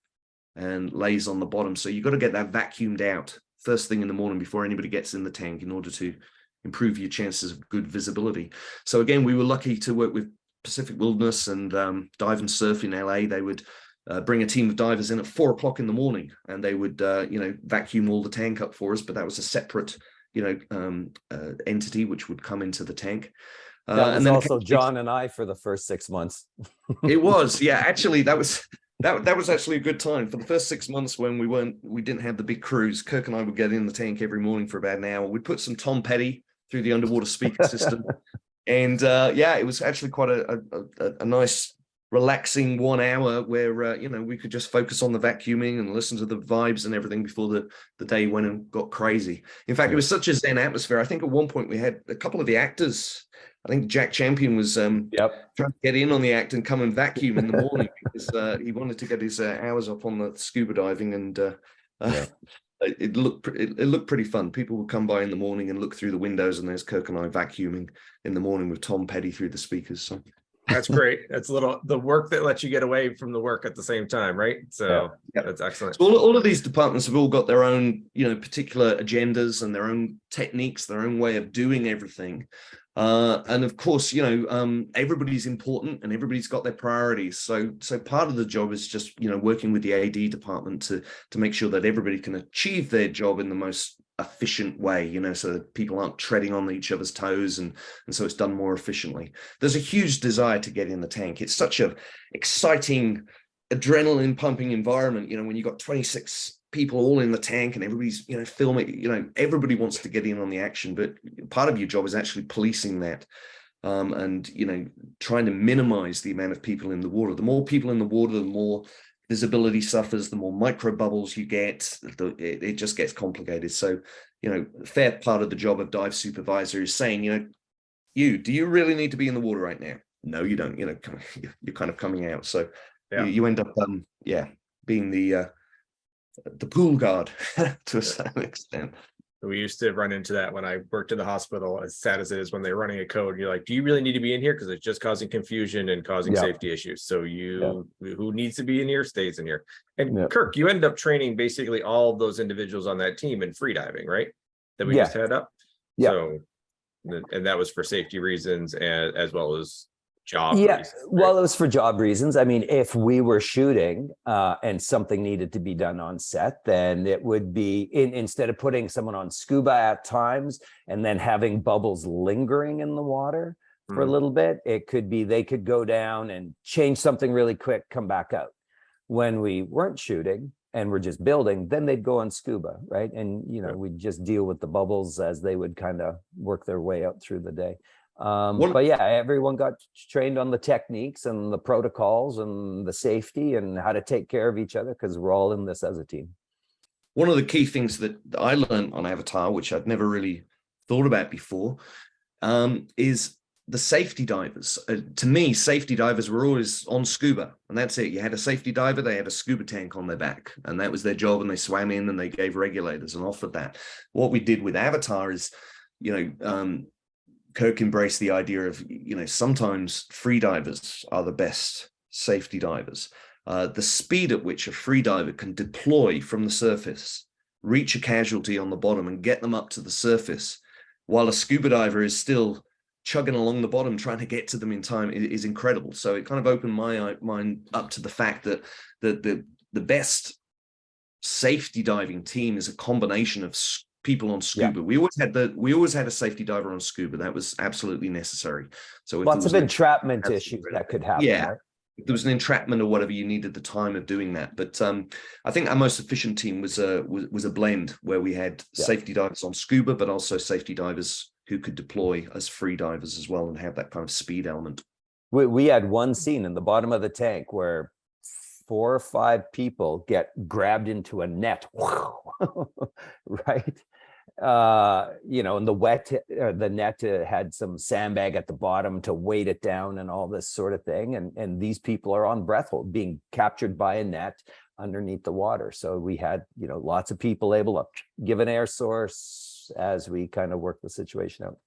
Speaker 3: and lays on the bottom. So you've got to get that vacuumed out first thing in the morning before anybody gets in the tank in order to improve your chances of good visibility. So again, we were lucky to work with Pacific Wilderness and Dive and Surf in LA. They would bring a team of divers in at 4 o'clock in the morning, and they would, you know, vacuum all the tank up for us. But that was a separate, you know, entity which would come into the tank.
Speaker 2: That was also John and I for the first 6 months.
Speaker 3: It was, yeah. Actually, that was actually a good time. For the first 6 months when we didn't have the big cruise, Kirk and I would get in the tank every morning for about an hour. We'd put some Tom Petty through the underwater speaker system, and yeah, it was actually quite a nice, relaxing 1 hour where you know, we could just focus on the vacuuming and listen to the vibes and everything before the day went and got crazy. In fact, it was such a zen atmosphere. I think at one point we had a couple of the actors. I think Jack Champion was trying to get in on the act and come and vacuum in the morning because he wanted to get his hours up on the scuba diving, and it looked pretty fun. People would come by in the morning and look through the windows, and there's Kirk and I vacuuming in the morning with Tom Petty through the speakers. So
Speaker 1: that's great. That's the work that lets you get away from the work at the same time, right? So that's excellent.
Speaker 3: So all of these departments have all got their own, you know, particular agendas and their own techniques, their own way of doing everything. And of course, you know, everybody's important and everybody's got their priorities. So part of the job is just, you know, working with the AD department to make sure that everybody can achieve their job in the most efficient way, you know, so that people aren't treading on each other's toes, and so it's done more efficiently. There's a huge desire to get in the tank. It's such a exciting, adrenaline pumping environment, you know, when you've got 26 people all in the tank and everybody's, you know, filming, you know, everybody wants to get in on the action, but part of your job is actually policing that, and, you know, trying to minimize the amount of people in the water. The more people in the water, the more visibility suffers, the more micro bubbles you get, it just gets complicated. So, you know, a fair part of the job of dive supervisor is saying, you know, do you really need to be in the water right now? No, you don't. You know, you're kind of coming out. So you end up, being the pool guard to a certain extent.
Speaker 1: We used to run into that when I worked in the hospital, as sad as it is when they're running a code. You're like, do you really need to be in here? Because it's just causing confusion and causing safety issues. So who needs to be in here stays in here. And Kirk, you ended up training basically all of those individuals on that team in freediving, right? That we just had up. So, and that was for safety reasons as well as job
Speaker 2: Yeah,
Speaker 1: reasons, right?
Speaker 2: well, it was for job reasons. I mean, if we were shooting and something needed to be done on set, then it would be instead of putting someone on scuba at times and then having bubbles lingering in the water for a little bit, it could be they could go down and change something really quick, come back out. When we weren't shooting and we're just building, then they'd go on scuba, right? And we'd just deal with the bubbles as they would kind of work their way out through the day. But yeah, everyone got trained on the techniques and the protocols and the safety and how to take care of each other, because we're all in this as a team.
Speaker 3: One of the key things that I learned on Avatar, which I'd never really thought about before, is the safety divers. To me, safety divers were always on scuba, and that's it. You had a safety diver, they had a scuba tank on their back, and that was their job, and they swam in and they gave regulators and offered that. What we did with Avatar is, Kirk embraced the idea of, sometimes free divers are the best safety divers. The speed at which a free diver can deploy from the surface, reach a casualty on the bottom and get them up to the surface, while a scuba diver is still chugging along the bottom trying to get to them in time, is incredible. So it kind of opened my mind up to the fact that the best safety diving team is a combination of people on scuba. We always had a safety diver on scuba. That was absolutely necessary. So
Speaker 2: lots of entrapment issues that could happen.
Speaker 3: Yeah,
Speaker 2: right?
Speaker 3: If there was an entrapment or whatever, you needed the time of doing that. But I think our most efficient team was a blend where we had safety divers on scuba, but also safety divers who could deploy as free divers as well and have that kind of speed element.
Speaker 2: We had one scene in the bottom of the tank where 4 or 5 people get grabbed into a net, right? And the net had some sandbag at the bottom to weight it down and all this sort of thing. And these people are on breath hold, being captured by a net underneath the water. So we had, lots of people able to give an air source as we kind of work the situation out.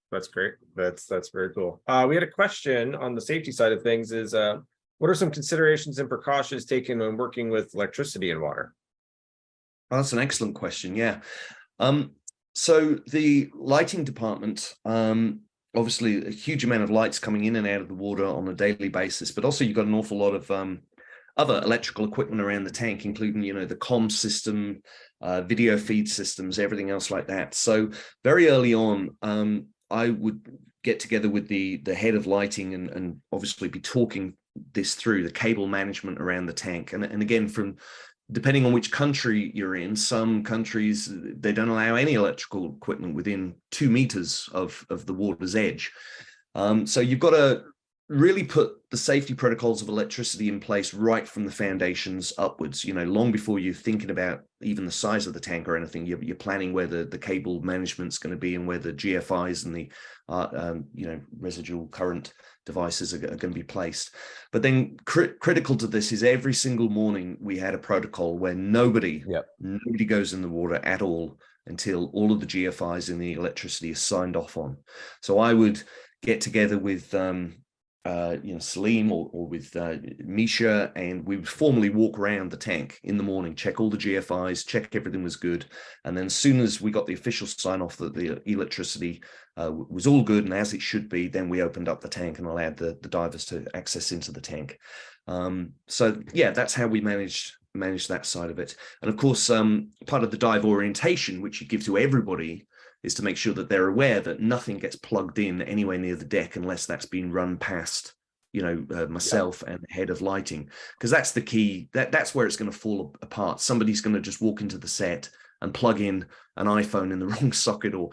Speaker 1: That's great. That's very cool. We had a question on the safety side of things is, what are some considerations and precautions taken when working with electricity and water?
Speaker 3: Oh, that's an excellent question. Yeah. So the lighting department, obviously a huge amount of lights coming in and out of the water on a daily basis, but also you've got an awful lot of other electrical equipment around the tank, including, the comm system, video feed systems, everything else like that. So very early on, I would get together with the head of lighting and obviously be talking this through, the cable management around the tank. And again, depending on which country you're in, some countries, they don't allow any electrical equipment within 2 meters of the water's edge. So you've got to really put the safety protocols of electricity in place right from the foundations upwards, long before you're thinking about even the size of the tank or anything. You're planning where the cable management's going to be and where the GFIs and the residual current devices are going to be placed. But then critical to this is every single morning we had a protocol where nobody goes in the water at all until all of the GFIs in the electricity is signed off on. So I would get together with Salim or with Misha, and we would formally walk around the tank in the morning, check all the GFIs, check everything was good, and then as soon as we got the official sign off that the electricity was all good and as it should be, then we opened up the tank and allowed the divers to access into the tank. So yeah, that's how we manage that side of it. And of course, part of the dive orientation, which you give to everybody, is to make sure that they're aware that nothing gets plugged in anywhere near the deck unless that's been run past, myself and the head of lighting, because that's the key. That's where it's going to fall apart. Somebody's going to just walk into the set and plug in an iPhone in the wrong socket or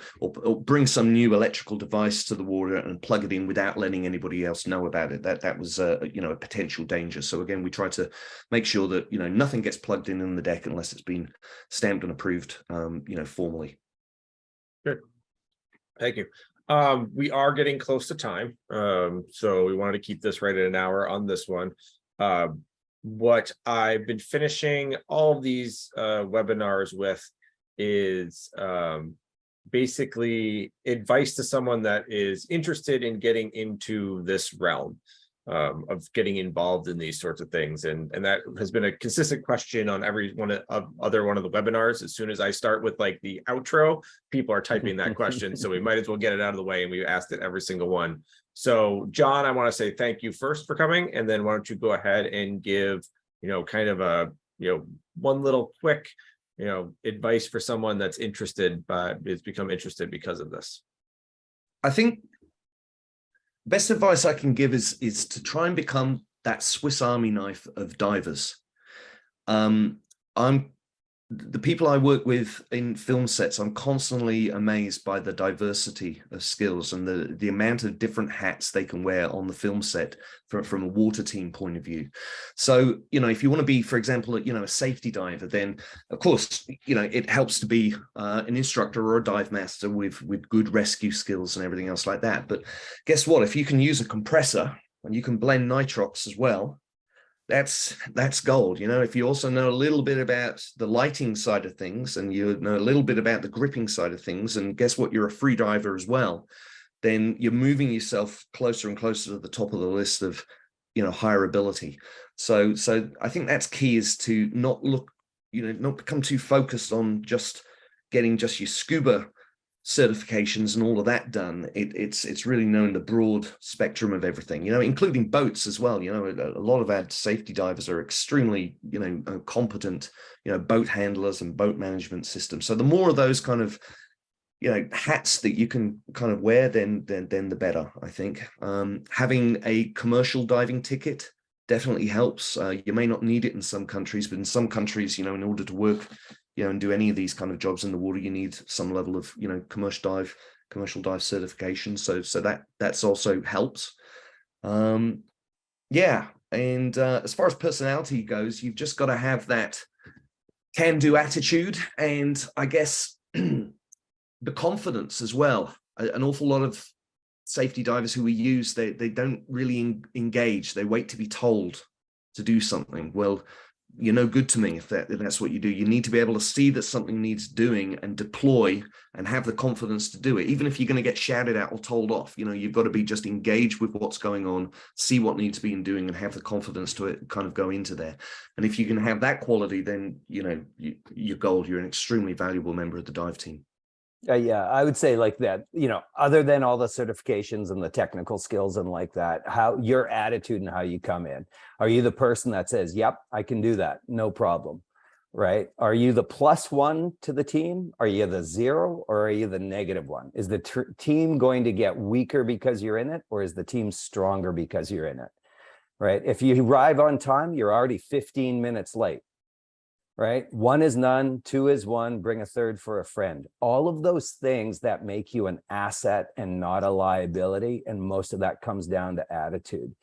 Speaker 3: bring some new electrical device to the water and plug it in without letting anybody else know about it. That was a potential danger. So again, we try to make sure that nothing gets plugged in the deck unless it's been stamped and approved formally.
Speaker 1: Good. Thank you. We are getting close to time. So we wanted to keep this right at an hour on this one. What I've been finishing all of these webinars with is basically advice to someone that is interested in getting into this realm of getting involved in these sorts of things. And that has been a consistent question on every one of the webinars. As soon as I start with like the outro, people are typing that question. So we might as well get it out of the way. And we asked it every single one. So John, I want to say thank you first for coming, and then why don't you go ahead and give, kind of a, one little quick, advice for someone that's interested, but has become interested because of this.
Speaker 3: I think best advice I can give is to try and become that Swiss Army knife of divers. The people I work with in film sets, I'm constantly amazed by the diversity of skills and the amount of different hats they can wear on the film set from a water team point of view. So, if you want to be, for example, a safety diver, then of course, it helps to be an instructor or a dive master with good rescue skills and everything else like that. But guess what? If you can use a compressor and you can blend nitrox as well, that's gold. If you also know a little bit about the lighting side of things, and you know a little bit about the gripping side of things, and guess what, you're a free diver as well, then you're moving yourself closer and closer to the top of the list of higher ability. So I think that's key, is to not become too focused on just getting just your scuba certifications and all of that done. It's really knowing the broad spectrum of everything, including boats as well. A lot of our safety divers are extremely competent boat handlers and boat management systems. So the more of those kind of hats that you can kind of wear, then the better, I think. Having a commercial diving ticket definitely helps. You may not need it in some countries, but in some countries, in order to work and do any of these kind of jobs in the water, you need some level of commercial dive certification. So that's also helps. And as far as personality goes, you've just got to have that can-do attitude, and I guess the confidence as well. An awful lot of safety divers who we use, they don't really engage. They wait to be told to do something. Well, you're no good to me if that's what you do. You need to be able to see that something needs doing and deploy and have the confidence to do it. Even if you're going to get shouted at or told off, you've got to be just engaged with what's going on, see what needs to be doing, and have the confidence to kind of go into there. And if you can have that quality, then, you're gold. You're an extremely valuable member of the dive team.
Speaker 2: Yeah, I would say like that, other than all the certifications and the technical skills and like that, how your attitude and how you come in. Are you the person that says, yep, I can do that, no problem, right? Are you the +1 to the team? Are you the 0, or are you the -1? Is the team going to get weaker because you're in it, or is the team stronger because you're in it, right? If you arrive on time, you're already 15 minutes late. Right? 1 is none, 2 is 1, bring a third for a friend. All of those things that make you an asset and not a liability. And most of that comes down to attitude.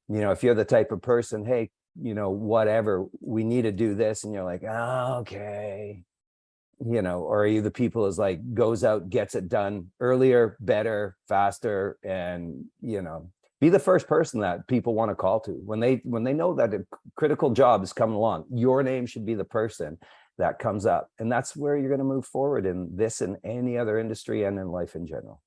Speaker 2: If you're the type of person, hey, whatever, we need to do this. And you're like, oh, okay. Or are you the people who's like goes out, gets it done earlier, better, faster, and, be the first person that people want to call to when they know that a critical job is coming along. Your name should be the person that comes up, and that's where you're going to move forward in this and any other industry and in life in general.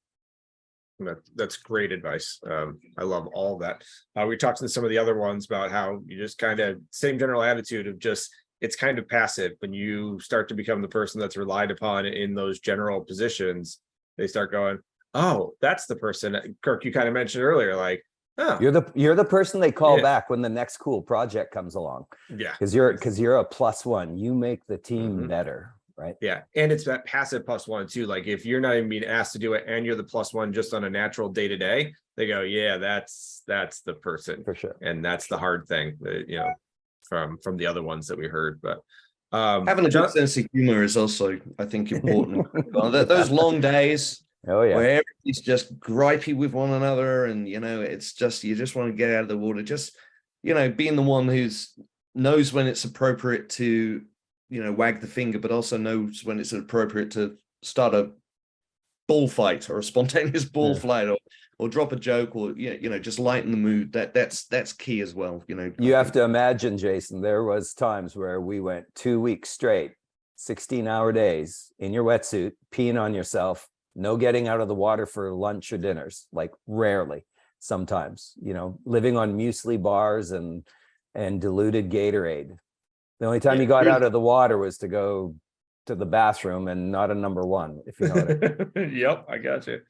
Speaker 1: That's great advice. I love all that. We talked to some of the other ones about how you just kind of same general attitude of just, it's kind of passive. When you start to become the person that's relied upon in those general positions, they start going, oh, that's the person, Kirk, you kind of mentioned earlier, like, oh,
Speaker 2: you're the person they call back when the next cool project comes along.
Speaker 1: Yeah.
Speaker 2: Because you're a +1. You make the team better, right?
Speaker 1: Yeah. And it's that passive +1 too. Like if you're not even being asked to do it and you're the +1 just on a natural day-to-day, they go, yeah, that's the person.
Speaker 2: For sure.
Speaker 1: And that's the hard thing that, from the other ones that we heard. But
Speaker 3: having a good sense of humor is also, I think, important. Those long days,
Speaker 2: oh yeah,
Speaker 3: where everybody's just gripey with one another, and it's just, you just want to get out of the water. Just being the one who's knows when it's appropriate to wag the finger, but also knows when it's appropriate to start a bullfight or a spontaneous bull flight, or drop a joke, or just lighten the mood. That's key as well.
Speaker 2: You have to imagine, Jason, there was times where we went 2 weeks straight, 16-hour days in your wetsuit, peeing on yourself, no getting out of the water for lunch or dinners, like rarely, sometimes, living on muesli bars and diluted Gatorade. The only time you got out of the water was to go to the bathroom, and not a number 1, if you know what I mean.
Speaker 1: Yep, I got you.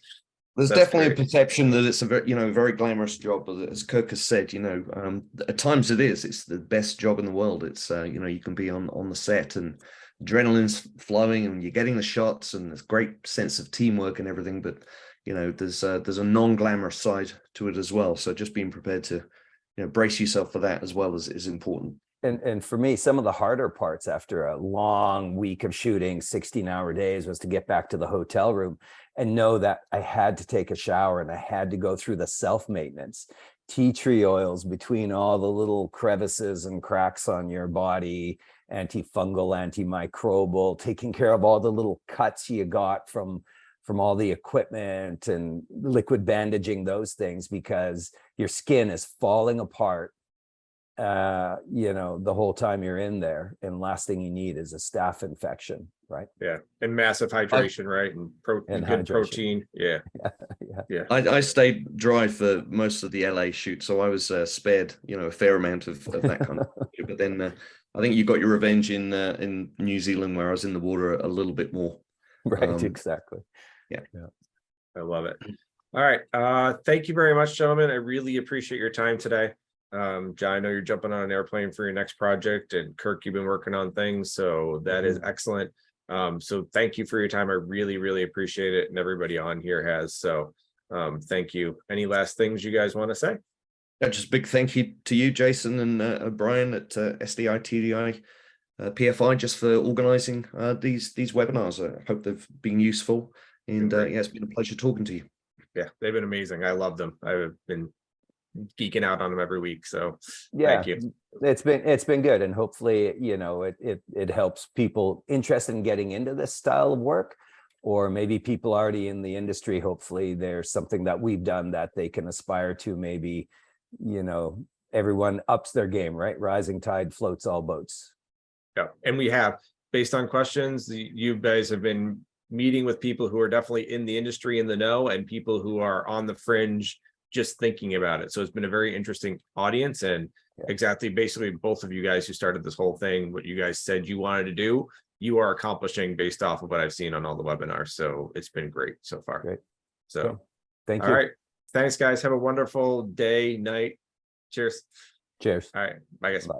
Speaker 3: There's
Speaker 1: That's
Speaker 3: definitely
Speaker 1: great.
Speaker 3: a perception that it's a very, very glamorous job. But as Kirk has said, at times it is. It's the best job in the world. It's you can be on the set and adrenaline's flowing and you're getting the shots and there's great sense of teamwork and everything. But there's a non-glamorous side to it as well. So just being prepared to brace yourself for that as well is important.
Speaker 2: And for me, some of the harder parts after a long week of shooting, 16-hour days, was to get back to the hotel room and know that I had to take a shower and I had to go through the self-maintenance, tea tree oils between all the little crevices and cracks on your body, antifungal, antimicrobial, taking care of all the little cuts you got from all the equipment and liquid bandaging, those things, because your skin is falling apart the whole time you're in there, and last thing you need is a staph infection, right?
Speaker 1: Yeah, and massive hydration, right? And
Speaker 2: And
Speaker 1: good
Speaker 2: hydration.
Speaker 1: protein. Yeah.
Speaker 2: Yeah.
Speaker 3: I stayed dry for most of the LA shoot, so I was spared, a fair amount of that kind of thing. But then I think you got your revenge in New Zealand, where I was in the water a little bit more.
Speaker 2: Right, exactly.
Speaker 3: Yeah.
Speaker 1: I love it. All right. Thank you very much, gentlemen. I really appreciate your time today. John, I know you're jumping on an airplane for your next project, and Kirk, you've been working on things, so that is excellent. So thank you for your time. I really, really appreciate it, and everybody on here has. So thank you. Any last things you guys want to say?
Speaker 3: Just a big thank you to you, Jason and Brian at SDI, TDI, PFI, just for organizing these webinars. I hope they've been useful, and it's been a pleasure talking to you.
Speaker 1: Yeah, they've been amazing. I love them. I've been geeking out on them every week. So
Speaker 2: yeah,
Speaker 1: thank you.
Speaker 2: It's been good, and hopefully it helps people interested in getting into this style of work, or maybe people already in the industry. Hopefully there's something that we've done that they can aspire to. Maybe everyone ups their game, right? Rising tide floats all boats.
Speaker 1: Yeah, and we have, based on questions, you guys have been meeting with people who are definitely in the industry, in the know, and people who are on the fringe just thinking about it. So it's been a very interesting audience, and exactly, basically both of you guys who started this whole thing, what you guys said you wanted to do, you are accomplishing based off of what I've seen on all the webinars. So it's been great so far.
Speaker 2: Great.
Speaker 1: So
Speaker 2: okay. Thank you.
Speaker 1: All right. Thanks, guys. Have a wonderful day, night. Cheers.
Speaker 2: Cheers.
Speaker 1: All right. Bye, guys.
Speaker 2: Bye.